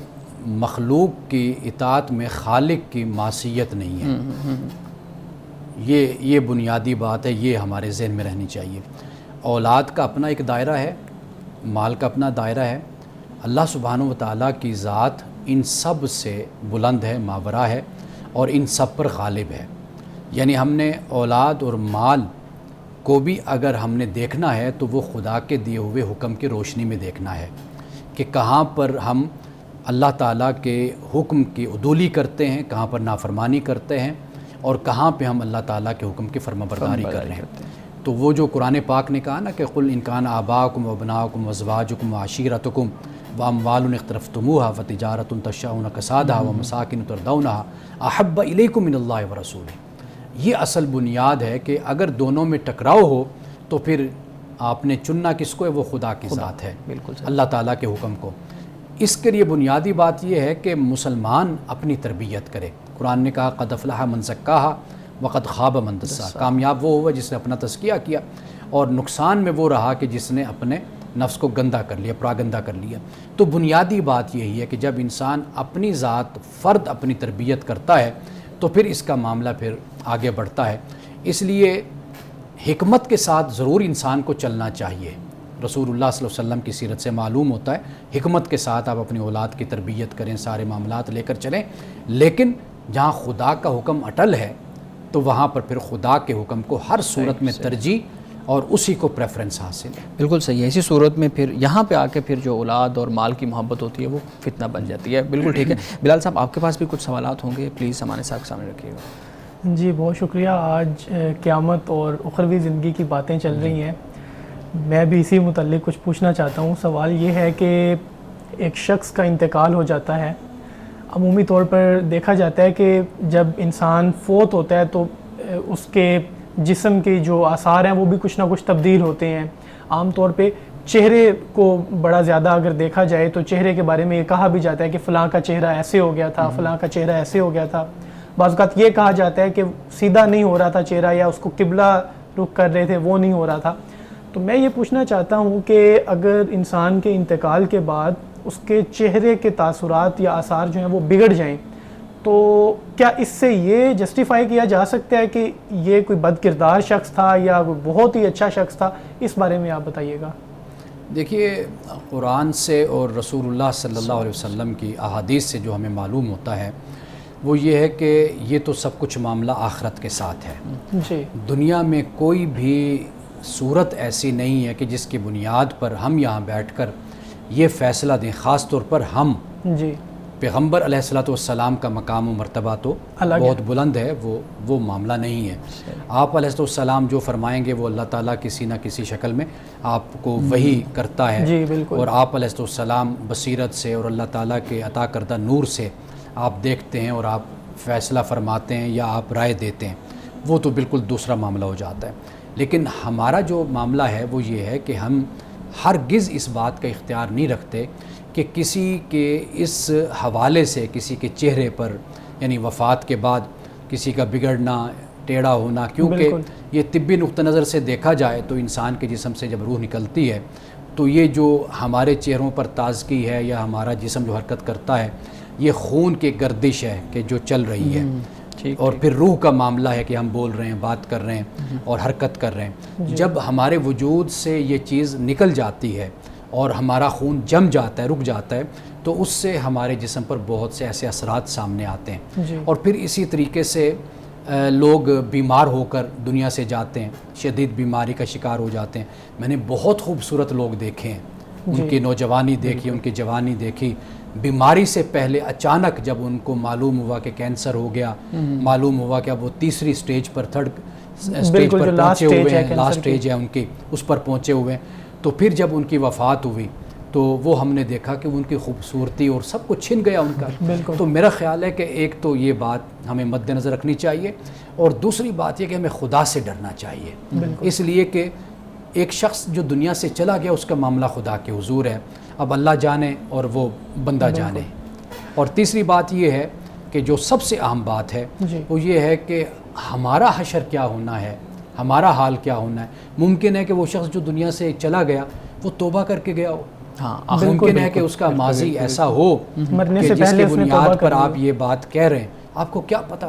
مخلوق کی اطاعت میں خالق کی معصیت نہیں ہے۔ یہ بنیادی بات ہے، یہ ہمارے ذہن میں رہنی چاہیے۔ اولاد کا اپنا ایک دائرہ ہے، مال کا اپنا دائرہ ہے۔ اللہ سبحانہ و تعالیٰ کی ذات ان سب سے بلند ہے، ماورا ہے، اور ان سب پر غالب ہے۔ یعنی ہم نے اولاد اور مال کو بھی اگر ہم نے دیکھنا ہے تو وہ خدا کے دیے ہوئے حکم کی روشنی میں دیکھنا ہے، کہ کہاں پر ہم اللہ تعالیٰ کے حکم کی عدولی کرتے ہیں، کہاں پر نافرمانی کرتے ہیں، اور کہاں پہ ہم اللہ تعالیٰ کے حکم کی فرما برداری کر رہے ہیں۔ تو وہ جو قرآن پاک نے کہا نا کہ قل ان کان آباؤکم وابناؤکم وازواجکم وعشیرتکم واموال اقترفتموها وتجارۃ تخشون کسادها ومساکن ترضونها احب الیکم من اللہ ورسولہ۔ یہ اصل بنیاد ہے کہ اگر دونوں میں ٹکراؤ ہو تو پھر آپ نے چننا کس کو ہے؟ وہ خدا کی ذات ہے، اللہ تعالیٰ کے حکم کو۔ اس کے لیے بنیادی بات یہ ہے کہ مسلمان اپنی تربیت کرے۔ قرآن نے کہا قد افلح من زکاہا وقد خاب من دساہا، کامیاب وہ ہوا جس نے اپنا تزکیہ کیا، اور نقصان میں وہ رہا کہ جس نے اپنے نفس کو گندہ کر لیا، پراگندہ کر لیا۔ تو بنیادی بات یہی ہے کہ جب انسان اپنی ذات، فرد اپنی تربیت کرتا ہے تو پھر اس کا معاملہ پھر آگے بڑھتا ہے۔ اس لیے حکمت کے ساتھ ضرور انسان کو چلنا چاہیے۔ رسول اللہ صلی اللہ علیہ وسلم کی سیرت سے معلوم ہوتا ہے حکمت کے ساتھ آپ اپنی اولاد کی تربیت کریں، سارے معاملات لے کر چلیں، لیکن جہاں خدا کا حکم اٹل ہے تو وہاں پر پھر خدا کے حکم کو ہر صورت میں ترجیح اور اسی کو پریفرنس حاصل ہے۔ بالکل صحیح ہے۔ اسی صورت میں پھر یہاں پہ آ کے پھر جو اولاد اور مال کی محبت ہوتی ہے وہ فتنہ بن جاتی ہے۔ بالکل ٹھیک ہے۔ بلال صاحب، آپ کے پاس بھی کچھ سوالات ہوں گے، پلیز ہمارے سامنے رکھیے گا۔ جی بہت شکریہ. آج قیامت اور اخروی زندگی کی باتیں چل رہی ہیں. میں بھی اسی متعلق کچھ پوچھنا چاہتا ہوں. سوال یہ ہے کہ ایک شخص کا انتقال ہو جاتا ہے. عمومی طور پر دیکھا جاتا ہے کہ جب انسان فوت ہوتا ہے تو اس کے جسم کے جو آثار ہیں وہ بھی کچھ نہ کچھ تبدیل ہوتے ہیں. عام طور پہ چہرے کو بڑا زیادہ اگر دیکھا جائے تو چہرے کے بارے میں یہ کہا بھی جاتا ہے کہ فلاں کا چہرہ ایسے ہو گیا تھا, فلاں کا چہرہ ایسے ہو گیا تھا. بعض اوقات یہ کہا جاتا ہے کہ سیدھا نہیں ہو رہا تھا چہرہ, یا اس کو قبلہ رخ کر رہے تھے وہ نہیں ہو رہا تھا. تو میں یہ پوچھنا چاہتا ہوں کہ اگر انسان کے انتقال کے بعد اس کے چہرے کے تاثرات یا آثار جو ہیں وہ بگڑ جائیں تو کیا اس سے یہ جسٹیفائی کیا جا سکتا ہے کہ یہ کوئی بد کردار شخص تھا یا کوئی بہت ہی اچھا شخص تھا؟ اس بارے میں آپ بتائیے گا. دیکھیے, قرآن سے اور رسول اللہ صلی اللہ علیہ وسلم کی احادیث سے جو ہمیں معلوم ہوتا ہے وہ یہ ہے کہ یہ تو سب کچھ معاملہ آخرت کے ساتھ ہے. جی. دنیا میں کوئی بھی صورت ایسی نہیں ہے کہ جس کی بنیاد پر ہم یہاں بیٹھ کر یہ فیصلہ دیں. خاص طور پر ہم جی پیغمبر علیہ الصلوۃ والسلام کا مقام و مرتبہ تو بہت بلند ہے, وہ معاملہ نہیں ہے. آپ علیہ السلام جو فرمائیں گے وہ اللہ تعالیٰ کسی نہ کسی شکل میں آپ کو وحی کرتا ہے. جی بالکل. اور آپ علیہ السلام بصیرت سے اور اللہ تعالیٰ کے عطا کردہ نور سے آپ دیکھتے ہیں اور آپ فیصلہ فرماتے ہیں یا آپ رائے دیتے ہیں, وہ تو بالکل دوسرا معاملہ ہو جاتا ہے. لیکن ہمارا جو معاملہ ہے وہ یہ ہے کہ ہم ہرگز اس بات کا اختیار نہیں رکھتے کہ کسی کے اس حوالے سے کسی کے چہرے پر یعنی وفات کے بعد کسی کا بگڑنا, ٹیڑھا ہونا, کیونکہ یہ طبی نقطہ نظر سے دیکھا جائے تو انسان کے جسم سے جب روح نکلتی ہے تو یہ جو ہمارے چہروں پر تازگی ہے یا ہمارا جسم جو حرکت کرتا ہے یہ خون کی گردش ہے کہ جو چل رہی ہے, اور پھر روح کا معاملہ ہے کہ ہم بول رہے ہیں, بات کر رہے ہیں اور حرکت کر رہے ہیں. جب ہمارے وجود سے یہ چیز نکل جاتی ہے اور ہمارا خون جم جاتا ہے, رک جاتا ہے, تو اس سے ہمارے جسم پر بہت سے ایسے اثرات سامنے آتے ہیں. اور پھر اسی طریقے سے لوگ بیمار ہو کر دنیا سے جاتے ہیں, شدید بیماری کا شکار ہو جاتے ہیں. میں نے بہت خوبصورت لوگ دیکھے ہیں, ان کی نوجوانی دیکھی, ان کی جوانی دیکھی. بیماری سے پہلے اچانک جب ان کو معلوم ہوا کہ کینسر ہو گیا, معلوم ہوا کہ اب وہ تیسری سٹیج پر, تھرڈ سٹیج پر پہنچے ہوئے ہیں, لاسٹ سٹیج ہے ان کی, اس پر پہنچے ہوئے ہیں. تو پھر جب ان کی وفات ہوئی تو وہ ہم نے دیکھا کہ ان کی خوبصورتی اور سب کچھ چھن گیا ان کا. تو میرا خیال ہے کہ ایک تو یہ بات ہمیں مد نظر رکھنی چاہیے, اور دوسری بات یہ کہ ہمیں خدا سے ڈرنا چاہیے, اس لیے کہ ایک شخص جو دنیا سے چلا گیا اس کا معاملہ خدا کے حضور ہے, اب اللہ جانے اور وہ بندہ جانے. اور تیسری بات یہ ہے کہ جو سب سے اہم بات ہے وہ یہ ہے کہ ہمارا حشر کیا ہونا ہے, ہمارا حال کیا ہونا ہے. ممکن ہے کہ وہ شخص جو دنیا سے چلا گیا وہ توبہ کر کے گیا ہو, ممکن ہے کہ اس کا ماضی ایسا ہو کہ جس کی بنیاد پر آپ یہ بات کہہ رہے ہیں. آپ کو کیا پتہ,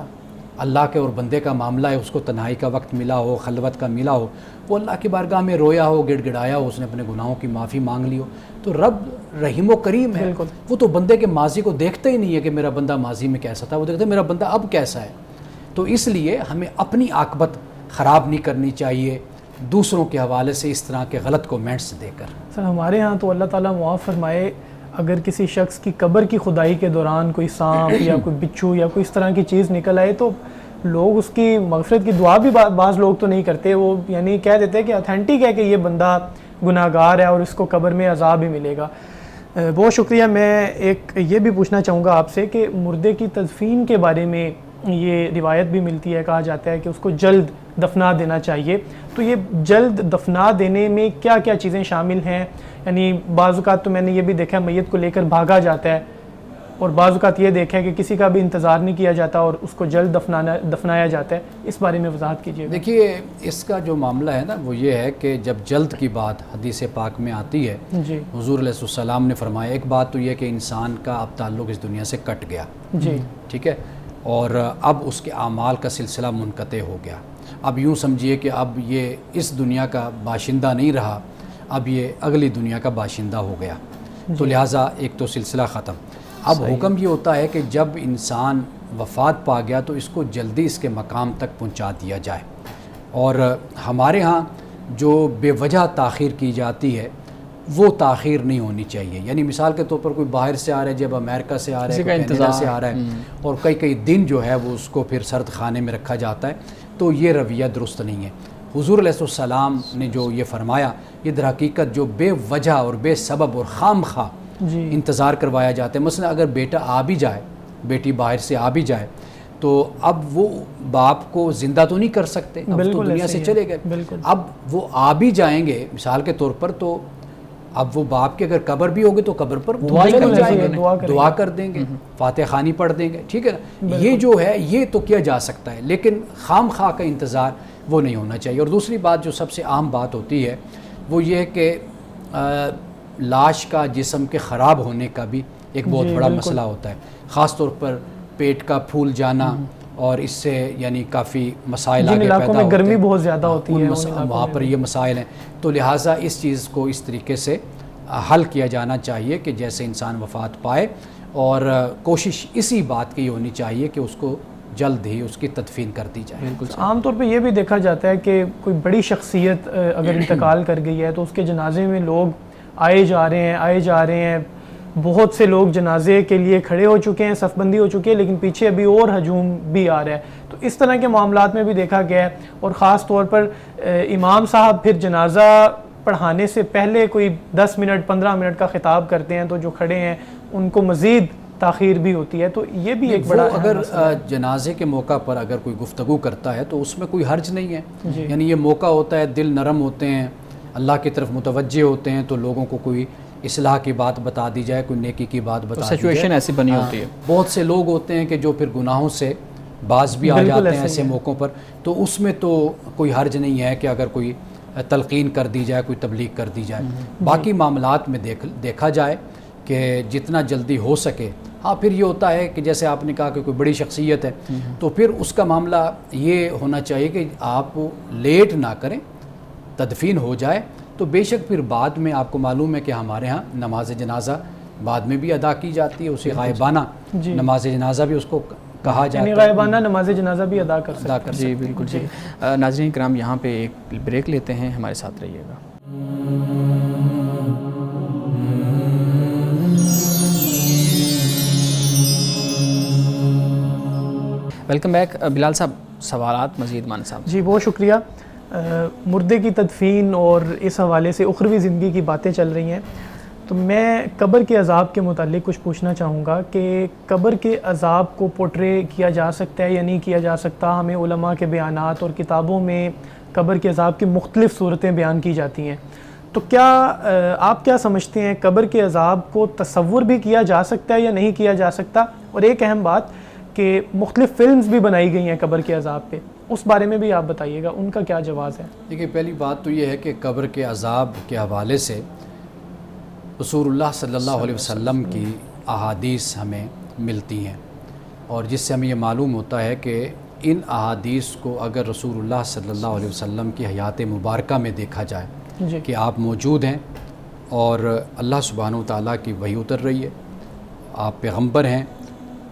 اللہ کے اور بندے کا معاملہ ہے, اس کو تنہائی کا وقت ملا ہو, خلوت کا ملا ہو, وہ اللہ کی بارگاہ میں رویا ہو, گڑ گڑایا ہو, اس نے اپنے گناہوں کی معافی مانگ لی ہو. تو رب رحیم و کریم ہے, وہ تو بندے کے ماضی کو دیکھتا ہی نہیں ہے کہ میرا بندہ ماضی میں کیسا تھا, وہ دیکھتا ہے میرا بندہ اب کیسا ہے. تو اس لیے ہمیں اپنی عاقبت خراب نہیں کرنی چاہیے دوسروں کے حوالے سے اس طرح کے غلط کومنٹس دے کر. سر ہمارے ہاں تو اللہ تعالیٰ معاف فرمائے, اگر کسی شخص کی قبر کی کھدائی کے دوران کوئی سانپ یا کوئی بچھو یا کوئی اس طرح کی چیز نکل آئے تو لوگ اس کی مغفرت کی دعا بھی بعض لوگ تو نہیں کرتے, وہ یعنی کہہ دیتے ہیں کہ اتھینٹک ہے کہ یہ بندہ گناہ گار ہے اور اس کو قبر میں عذاب ہی ملے گا. بہت شکریہ. میں ایک یہ بھی پوچھنا چاہوں گا آپ سے کہ مردے کی تدفین کے بارے میں یہ روایت بھی ملتی ہے, کہا جاتا ہے کہ اس کو جلد دفنا دینا چاہیے. تو یہ جلد دفنا دینے میں کیا کیا چیزیں شامل ہیں؟ یعنی بعض اوقات تو میں نے یہ بھی دیکھا میت کو لے کر بھاگا جاتا ہے, اور بعض اوقات یہ دیکھا ہے کہ کسی کا بھی انتظار نہیں کیا جاتا اور اس کو جلد دفنایا جاتا ہے. اس بارے میں وضاحت کیجیے. دیکھیے, اس کا جو معاملہ ہے نا وہ یہ ہے کہ جب جلد کی بات حدیث پاک میں آتی ہے, حضور علیہ السلام نے فرمایا ایک بات تو یہ کہ انسان کا اب تعلق اس دنیا سے کٹ گیا, ٹھیک ہے, اور اب اس کے اعمال کا سلسلہ منقطع ہو گیا. اب یوں سمجھیے کہ اب یہ اس دنیا کا باشندہ نہیں رہا, اب یہ اگلی دنیا کا باشندہ ہو گیا. تو لہٰذا ایک تو سلسلہ ختم. اب حکم یہ ہوتا ہے کہ جب انسان وفات پا گیا تو اس کو جلدی اس کے مقام تک پہنچا دیا جائے. اور ہمارے ہاں جو بے وجہ تاخیر کی جاتی ہے وہ تاخیر نہیں ہونی چاہیے. یعنی مثال کے طور پر کوئی باہر سے آ رہا ہے, جب امریکہ سے آ رہا ہے, کوئی کینیڈا سے آ رہا ہے, اور کئی دن جو ہے وہ اس کو پھر سرد خانے میں رکھا جاتا ہے, تو یہ رویہ درست نہیں ہے. حضور علیہ السلام نے جو یہ فرمایا, یہ در حقیقت جو بے وجہ اور بے سبب اور خام خواہ انتظار کروایا جاتا ہے. مثلا اگر بیٹا آ بھی جائے, بیٹی باہر سے آ بھی جائے, تو اب وہ باپ کو زندہ تو نہیں کر سکتے, اب تو دنیا سے چلے گئے. اب وہ آ بھی جائیں گے مثال کے طور پر, تو اب وہ باپ کے اگر قبر بھی ہوگی تو قبر پر دعا کر دیں گے, فاتح خوانی پڑھ دیں گے, ٹھیک ہے نا. یہ جو ہے یہ تو کیا جا سکتا ہے, لیکن خام خواہ کا انتظار وہ نہیں ہونا چاہیے. اور دوسری بات جو سب سے عام بات ہوتی ہے وہ یہ ہے کہ لاش کا جسم کے خراب ہونے کا بھی ایک بہت بڑا مسئلہ ہوتا ہے, خاص طور پر پیٹ کا پھول جانا, اور اس سے یعنی کافی مسائل آگے پیدا ہوتے ہیں. گرمی بہت زیادہ ہوتی ہے وہاں پر یہ مسائل ہیں, تو لہٰذا اس چیز کو اس طریقے سے حل کیا جانا چاہیے کہ جیسے انسان وفات پائے, اور کوشش اسی بات کی ہونی چاہیے کہ اس کو جلد ہی اس کی تدفین کر دی جائے. عام طور پہ یہ بھی دیکھا جاتا ہے کہ کوئی بڑی شخصیت اگر انتقال کر گئی ہے تو اس کے جنازے میں لوگ آئے جا رہے ہیں, بہت سے لوگ جنازے کے لیے کھڑے ہو چکے ہیں, صف بندی ہو چکی ہے, لیکن پیچھے ابھی اور ہجوم بھی آ رہا ہے. تو اس طرح کے معاملات میں بھی دیکھا گیا ہے. اور خاص طور پر امام صاحب پھر جنازہ پڑھانے سے پہلے کوئی 10 منٹ 15 منٹ کا خطاب کرتے ہیں, تو جو کھڑے ہیں ان کو مزید تاخیر بھی ہوتی ہے. تو یہ بھی ایک بڑا اگر جنازے کے موقع پر اگر کوئی گفتگو کرتا ہے تو اس میں کوئی حرج نہیں ہے. یعنی یہ موقع ہوتا ہے, دل نرم ہوتے ہیں, اللہ کی طرف متوجہ ہوتے ہیں, تو لوگوں کو کوئی اصلاح کی بات بتا دی جائے, کوئی نیکی کی بات بتا دی جائے. سچویشن ایسی بنی ہوتی ہے. بہت سے لوگ ہوتے ہیں کہ جو پھر گناہوں سے باز بھی آ جاتے ہیں ایسے موقعوں پر, تو اس میں تو کوئی حرج نہیں ہے کہ اگر کوئی تلقین کر دی جائے, کوئی تبلیغ کر دی جائے. باقی معاملات میں دیکھا جائے کہ جتنا جلدی ہو سکے. ہاں پھر یہ ہوتا ہے کہ جیسے آپ نے کہا کہ کوئی بڑی شخصیت ہے, تو پھر اس کا معاملہ یہ ہونا چاہیے کہ آپ لیٹ نہ کریں, تدفین ہو جائے. تو بے شک پھر بعد میں آپ کو معلوم ہے کہ ہمارے ہاں نماز جنازہ بعد میں بھی ادا کی جاتی ہے, اسے غائبانہ نماز جنازہ بھی اس کو کہا جاتا ہے, غائبانہ نماز جنازہ بھی ادا کر سکتے ہیں. جی بالکل. جی ناظرین کرام, یہاں پہ ایک بریک لیتے ہیں, ہمارے ساتھ رہیے گا. Welcome back. بلال صاحب, سوالات مزید مان صاحب. جی بہت شکریہ. مردے کی تدفین اور اس حوالے سے اخروی زندگی کی باتیں چل رہی ہیں, تو میں قبر کے عذاب کے متعلق کچھ پوچھنا چاہوں گا کہ قبر کے عذاب کو پورٹرے کیا جا سکتا ہے یا نہیں کیا جا سکتا. ہمیں علماء کے بیانات اور کتابوں میں قبر کے عذاب کی مختلف صورتیں بیان کی جاتی ہیں, تو کیا آپ کیا سمجھتے ہیں, قبر کے عذاب کو تصور بھی کیا جا سکتا ہے یا نہیں کیا جا سکتا؟ اور ایک اہم بات کہ مختلف فلمز بھی بنائی گئی ہیں قبر کے عذاب پہ, اس بارے میں بھی آپ بتائیے گا, ان کا کیا جواز ہے؟ دیکھیے, پہلی بات تو یہ ہے کہ قبر کے عذاب کے حوالے سے رسول اللہ صلی اللہ علیہ وسلم کی احادیث ہمیں ملتی ہیں, اور جس سے ہمیں یہ معلوم ہوتا ہے کہ ان احادیث کو اگر رسول اللہ صلی اللہ علیہ وسلم کی حیات مبارکہ میں دیکھا جائے کہ آپ موجود ہیں اور اللہ سبحانہ و تعالیٰ کی وحی اتر رہی ہے, آپ پیغمبر ہیں,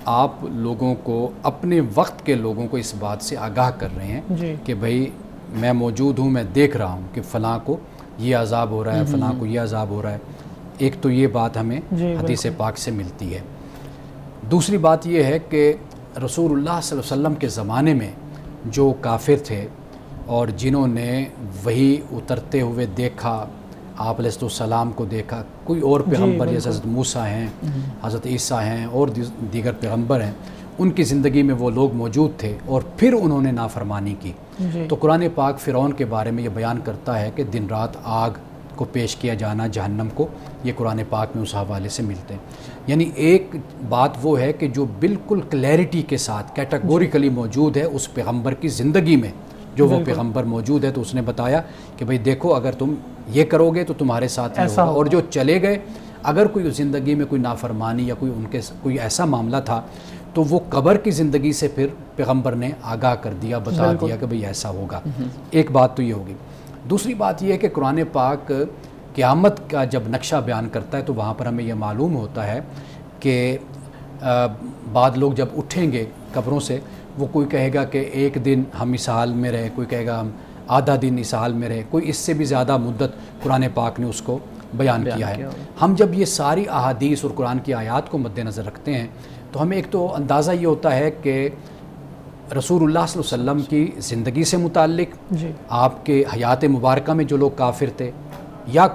آپ لوگوں کو, اپنے وقت کے لوگوں کو اس بات سے آگاہ کر رہے ہیں کہ بھئی میں موجود ہوں, میں دیکھ رہا ہوں کہ فلاں کو یہ عذاب ہو رہا ہے, فلاں کو یہ عذاب ہو رہا ہے. ایک تو یہ بات ہمیں حدیث پاک سے ملتی ہے. دوسری بات یہ ہے کہ رسول اللہ صلی اللہ علیہ وسلم کے زمانے میں جو کافر تھے اور جنہوں نے وحی اترتے ہوئے دیکھا, آپ علیہ السلام کو دیکھا, کوئی اور پیغمبر جیسے حضرت موسیٰ ہیں, حضرت عیسیٰ ہیں, اور دیگر پیغمبر ہیں, ان کی زندگی میں وہ لوگ موجود تھے اور پھر انہوں نے نافرمانی کی. تو قرآن پاک فرعون کے بارے میں یہ بیان کرتا ہے کہ دن رات آگ کو پیش کیا جانا, جہنم کو, یہ قرآن پاک میں اس حوالے سے ملتے ہیں. یعنی ایک بات وہ ہے کہ جو بالکل کلیئرٹی کے ساتھ کیٹاگوریکلی موجود ہے اس پیغمبر کی زندگی میں, جو وہ پیغمبر موجود ہے تو اس نے بتایا کہ بھئی دیکھو اگر تم یہ کرو گے تو تمہارے ساتھ یہ ہوگا. اور جو چلے گئے, اگر کوئی زندگی میں کوئی نافرمانی یا کوئی ایسا معاملہ تھا تو وہ قبر کی زندگی سے پھر پیغمبر نے آگاہ کر دیا, بتا دیا کہ بھئی ایسا ہوگا. ایک بات تو یہ ہوگی. دوسری بات یہ ہے کہ قرآن پاک قیامت کا جب نقشہ بیان کرتا ہے تو وہاں پر ہمیں یہ معلوم ہوتا ہے کہ بعد لوگ جب اٹھیں گے قبروں سے, وہ کوئی کہے گا کہ ایک دن ہم اس حال میں رہے, کوئی کہے گا ہم آدھا دن اس حال میں رہے, کوئی اس سے بھی زیادہ مدت قرآن پاک نے اس کو بیان کیا ہے. ہم جب یہ ساری احادیث اور قرآن کی آیات کو مد نظر رکھتے ہیں تو ہمیں ایک تو اندازہ یہ ہوتا ہے کہ رسول اللہ صلی اللہ علیہ وسلم کی زندگی سے متعلق آپ کے حیات مبارکہ میں جو لوگ کافر تھے یا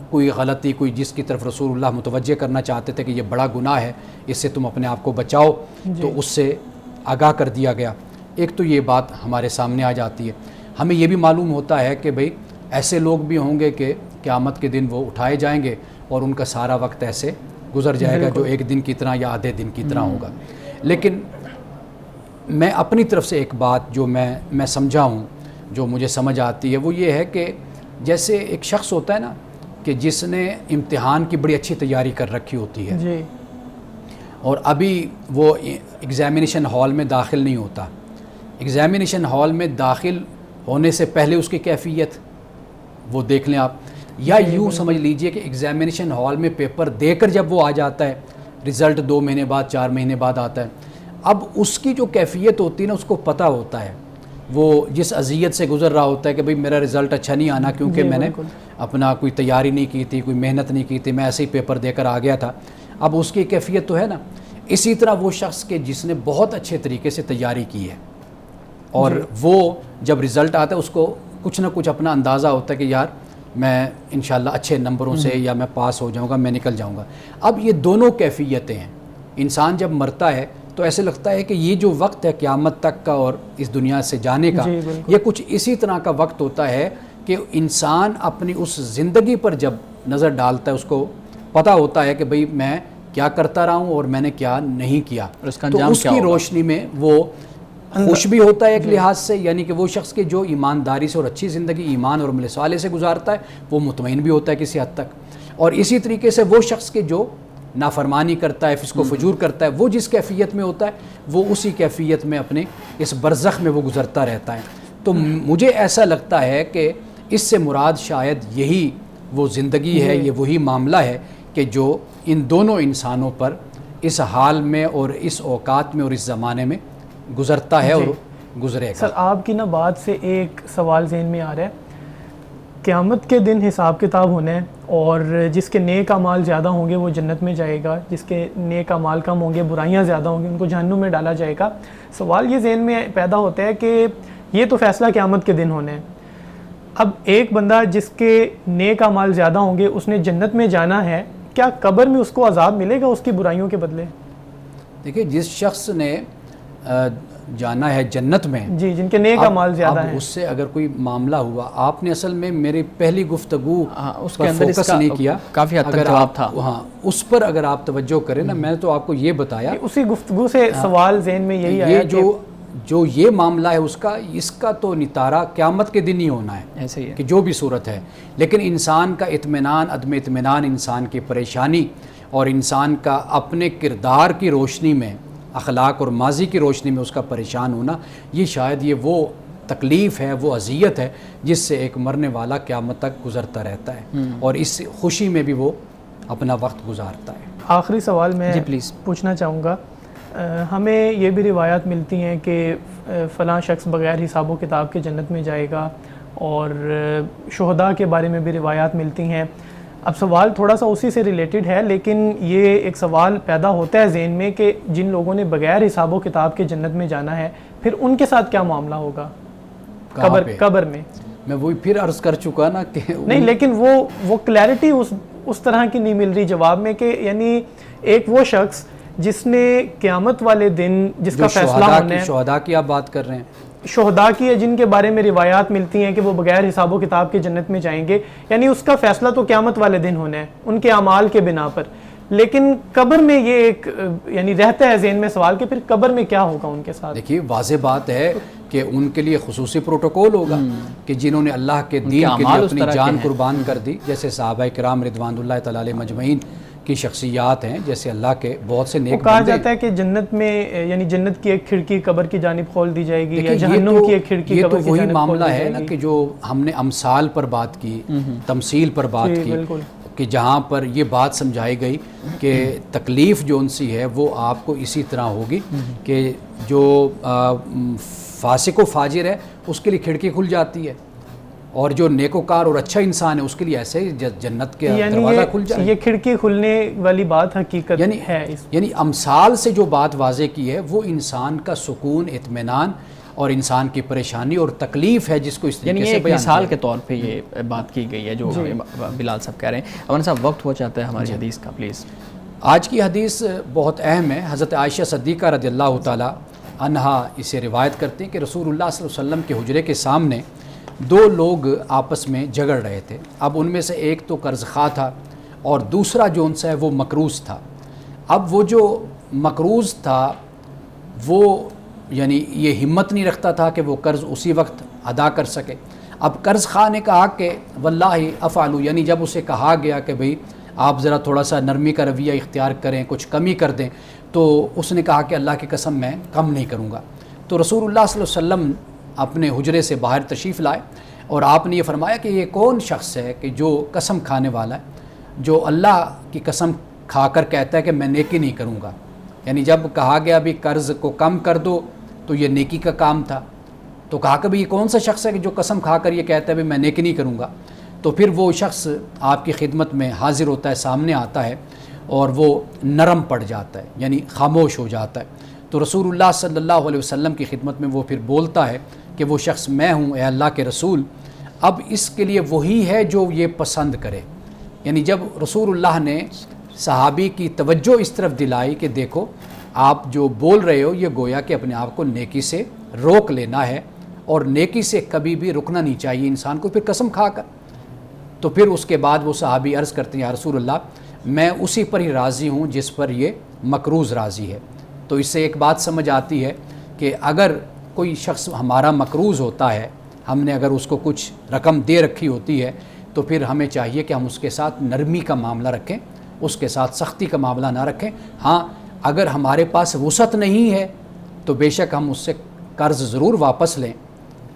کوئی غلطی کوئی جس کی طرف رسول اللہ متوجہ کرنا چاہتے تھے کہ یہ بڑا گناہ ہے اس سے تم اپنے آپ کو بچاؤ تو اس سے آگاہ کر دیا گیا. ایک تو یہ بات ہمارے سامنے آ جاتی ہے. ہمیں یہ بھی معلوم ہوتا ہے کہ بھئی ایسے لوگ بھی ہوں گے کہ قیامت کے دن وہ اٹھائے جائیں گے اور ان کا سارا وقت ایسے گزر جائے گا جو ایک دن کی طرح یا آدھے دن کی طرح ہوگا. لیکن میں اپنی طرف سے ایک بات جو میں سمجھا ہوں جو مجھے سمجھ آتی ہے وہ یہ ہے کہ جیسے ایک شخص ہوتا ہے نا کہ جس نے امتحان کی بڑی اچھی تیاری کر رکھی ہوتی ہے اور ابھی وہ ایگزامینیشن ہال میں داخل نہیں ہوتا. ایگزامینیشن ہال میں داخل ہونے سے پہلے اس کی کیفیت وہ دیکھ لیں آپ, یا یوں سمجھ لیجئے کہ ایگزامینیشن ہال میں پیپر دے کر جب وہ آ جاتا ہے, رزلٹ 2 مہینے بعد 4 مہینے بعد آتا ہے, اب اس کی جو کیفیت ہوتی ہے نا اس کو پتہ ہوتا ہے, وہ جس اذیت سے گزر رہا ہوتا ہے کہ بھئی میرا رزلٹ اچھا نہیں آنا کیونکہ میں نے اپنا کوئی تیاری نہیں کی تھی, کوئی محنت نہیں کی تھی, میں ایسے ہی پیپر دے کر آ گیا تھا. اب اس کی کیفیت تو ہے نا. اسی طرح وہ شخص کے جس نے بہت اچھے طریقے سے تیاری کی ہے اور وہ جب رزلٹ آتا ہے اس کو کچھ نہ کچھ اپنا اندازہ ہوتا ہے کہ یار میں انشاءاللہ اچھے نمبروں سے یا میں پاس ہو جاؤں گا, میں نکل جاؤں گا. اب یہ دونوں کیفیتیں ہیں. انسان جب مرتا ہے تو ایسے لگتا ہے کہ یہ جو وقت ہے قیامت تک کا اور اس دنیا سے جانے کا, یہ کچھ اسی طرح کا وقت ہوتا ہے کہ انسان اپنی اس زندگی پر جب نظر ڈالتا ہے اس کو پتہ ہوتا ہے کہ بھئی میں کیا کرتا رہا ہوں اور میں نے کیا نہیں کیا, تو اس کی روشنی میں وہ خوش بھی ہوتا ہے ایک لحاظ سے, یعنی کہ وہ شخص کے جو ایمانداری سے اور اچھی زندگی ایمان اور عمل صالح سے گزارتا ہے وہ مطمئن بھی ہوتا ہے کسی حد تک. اور اسی طریقے سے وہ شخص کے جو نافرمانی کرتا ہے, فسق و فجور کرتا ہے, وہ جس کیفیت میں ہوتا ہے وہ اسی کیفیت میں اپنے اس برزخ میں وہ گزرتا رہتا ہے. تو مجھے ایسا لگتا ہے کہ اس سے مراد شاید یہی وہ زندگی ہے, یہ وہی معاملہ ہے کہ جو ان دونوں انسانوں پر اس حال میں اور اس اوقات میں اور اس زمانے میں گزرتا ہے اور گزرے گا. سر آپ کی نا بات سے ایک سوال ذہن میں آ رہا ہے. قیامت کے دن حساب کتاب ہونا ہے اور جس کے نیک اعمال زیادہ ہوں گے وہ جنت میں جائے گا, جس کے نیک اعمال کم ہوں گے, برائیاں زیادہ ہوں گی, ان کو جہنم میں ڈالا جائے گا. سوال یہ ذہن میں پیدا ہوتا ہے کہ یہ تو فیصلہ قیامت کے دن ہونا ہے. اب ایک بندہ جس کے نیک اعمال زیادہ ہوں گے اس نے جنت میں جانا ہے, کیا قبر میں اس کو عذاب ملے گا اس کی برائیوں کے بدلے؟ دیکھیں جس شخص نے جانا ہے جنت میں, جن کے نیک اعمال زیادہ ہیں, اس سے اگر کوئی معاملہ ہوا, آپ نے اصل میں میری پہلی گفتگو اس پر فوکس نہیں کیا, کافی حد تک جواب تھا, اس پر اگر آپ توجہ کریں نا, میں تو آپ کو یہ بتایا اسی گفتگو سے سوال ذہن میں یہی آیا جو یہ معاملہ ہے اس کا تو نتارہ قیامت کے دن ہی ہونا ہے, ایسے ہی ہے کہ جو بھی صورت ہے. لیکن انسان کا اطمینان, عدم اطمینان, انسان کی پریشانی اور انسان کا اپنے کردار کی روشنی میں, اخلاق اور ماضی کی روشنی میں اس کا پریشان ہونا, یہ شاید یہ وہ تکلیف ہے, وہ اذیت ہے جس سے ایک مرنے والا قیامت تک گزرتا رہتا ہے اور اس خوشی میں بھی وہ اپنا وقت گزارتا ہے. آخری سوال میں پوچھنا چاہوں گا. ہمیں یہ بھی روایات ملتی ہیں کہ فلاں شخص بغیر حساب و کتاب کے جنت میں جائے گا, اور شہداء کے بارے میں بھی روایات ملتی ہیں. اب سوال تھوڑا سا اسی سے ریلیٹڈ ہے, لیکن یہ ایک سوال پیدا ہوتا ہے ذہن میں کہ جن لوگوں نے بغیر حساب و کتاب کے جنت میں جانا ہے پھر ان کے ساتھ کیا معاملہ ہوگا قبر میں؟ میں وہی پھر عرض کر چکا نا کہ نہیں, لیکن وہ کلیئرٹی اس طرح کی نہیں مل رہی جواب میں, کہ یعنی ایک وہ شخص جس نے قیامت والے دن جس کا فیصلہ ہونا ہے, شہداء کی آپ بات کر رہے ہیں, شہداء کی ہے جن کے بارے میں روایات ملتی ہیں کہ وہ بغیر حساب و کتاب کے جنت میں جائیں گے, یعنی اس کا فیصلہ تو قیامت والے دن ہونا ہے ان کے اعمال کے بنا پر. لیکن قبر میں یہ ایک یعنی رہتا ہے ذہن میں سوال کہ پھر قبر میں کیا ہوگا ان کے ساتھ. دیکھیے واضح بات ہے کہ ان کے لیے خصوصی پروٹوکول ہوگا کہ جنہوں نے اللہ کے دین کے لیے اپنی جان قربان کر دی, جیسے صحابہ کرام رضوان اللہ تعالی علیہ مجمعین کی شخصیات ہیں, جیسے اللہ کے بہت سے نیک بندے. کہا جاتا ہے کہ جنت میں یعنی جنت کی ایک کھڑکی قبر کی جانب کھول دی جائے گی, یا جہنم کی ایک کھڑکی قبر کی جانب کھول دی جائے گی. یہ تو وہی معاملہ ہے نا کہ جو ہم نے امثال پر بات کی, تمثیل پر بات کی, کہ جہاں پر یہ بات سمجھائی گئی کہ تکلیف جو ان سی ہے وہ آپ کو اسی طرح ہوگی کہ جو فاسق و فاجر ہے اس کے لیے کھڑکی کھل جاتی ہے, اور جو نیکوکار اور اچھا انسان ہے اس کے لیے ایسے جنت کے دروازہ کھل جائے. یہ کھڑکی کھلنے والی بات حقیقت ہے. یعنی امثال سے جو بات واضح کی ہے وہ انسان کا سکون، اطمینان اور انسان کی پریشانی اور تکلیف ہے جس کو اس طریقے سے بیان مثال کے طور پہ یہ بات کی گئی ہے جو بلال صاحب کہہ رہے ہیں. مولانا صاحب وقت ہو جاتا ہے ہماری حدیث کا، پلیز. آج کی حدیث بہت اہم ہے. حضرت عائشہ صدیقہ رضی اللہ تعالی عنہا اسے روایت کرتے ہیں کہ رسول اللہ صلی اللہ علیہ وسلم کے حجرے کے سامنے دو لوگ آپس میں جھگڑ رہے تھے. اب ان میں سے ایک تو قرض خواہ تھا اور دوسرا جو ان سے ہے وہ مقروض تھا. اب وہ جو مقروض تھا وہ یعنی یہ ہمت نہیں رکھتا تھا کہ وہ قرض اسی وقت ادا کر سکے. اب قرض خواہ نے کہا کہ واللہ افعلو، یعنی جب اسے کہا گیا کہ بھئی آپ ذرا تھوڑا سا نرمی کا رویہ اختیار کریں، کچھ کمی کر دیں، تو اس نے کہا کہ اللہ کی قسم میں کم نہیں کروں گا. تو رسول اللہ صلی اللہ علیہ وسلم اپنے حجرے سے باہر تشریف لائے اور آپ نے یہ فرمایا کہ یہ کون شخص ہے کہ جو قسم کھانے والا ہے، جو اللہ کی قسم کھا کر کہتا ہے کہ میں نیکی نہیں کروں گا. یعنی جب کہا گیا بھی قرض کو کم کر دو تو یہ نیکی کا کام تھا، تو کہا کہ بھی یہ کون سا شخص ہے کہ جو قسم کھا کر یہ کہتا ہے بھی میں نیکی نہیں کروں گا. تو پھر وہ شخص آپ کی خدمت میں حاضر ہوتا ہے، سامنے آتا ہے اور وہ نرم پڑ جاتا ہے، یعنی خاموش ہو جاتا ہے. تو رسول اللہ صلی اللہ علیہ وسلم کی خدمت میں وہ پھر بولتا ہے کہ وہ شخص میں ہوں اے اللہ کے رسول، اب اس کے لیے وہی ہے جو یہ پسند کرے. یعنی جب رسول اللہ نے صحابی کی توجہ اس طرف دلائی کہ دیکھو آپ جو بول رہے ہو یہ گویا کہ اپنے آپ کو نیکی سے روک لینا ہے، اور نیکی سے کبھی بھی رکنا نہیں چاہیے انسان کو پھر قسم کھا کر. تو پھر اس کے بعد وہ صحابی عرض کرتے ہیں یا رسول اللہ میں اسی پر ہی راضی ہوں جس پر یہ مقروض راضی ہے. تو اس سے ایک بات سمجھ آتی ہے کہ اگر کوئی شخص ہمارا مقروض ہوتا ہے، ہم نے اگر اس کو کچھ رقم دے رکھی ہوتی ہے تو پھر ہمیں چاہیے کہ ہم اس کے ساتھ نرمی کا معاملہ رکھیں، اس کے ساتھ سختی کا معاملہ نہ رکھیں. ہاں اگر ہمارے پاس وسعت نہیں ہے تو بے شک ہم اس سے قرض ضرور واپس لیں.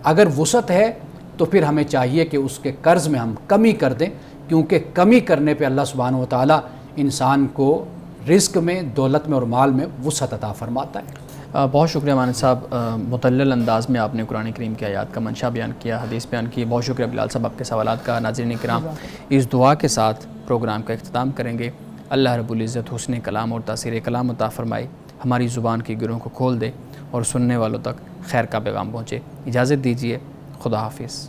اگر وسعت ہے تو پھر ہمیں چاہیے کہ اس کے قرض میں ہم کمی کر دیں، کیونکہ کمی کرنے پہ اللہ سبحانہ و تعالیٰ انسان کو رزق میں، دولت میں اور مال میں وسعت عطا فرماتا ہے. بہت شکریہ مانند صاحب، متلل انداز میں آپ نے قرآن کریم کی آیات کا منشا بیان کیا، حدیث بیان کی. بہت شکریہ بلال صاحب آپ کے سوالات کا. ناظرین کرام، اس دعا کے ساتھ پروگرام کا اختتام کریں گے. اللہ رب العزت حسن کلام اور تاثیر کلام عطا فرمائے، ہماری زبان کی گروں کو کھول دے اور سننے والوں تک خیر کا پیغام پہنچے. اجازت دیجیے، خدا حافظ.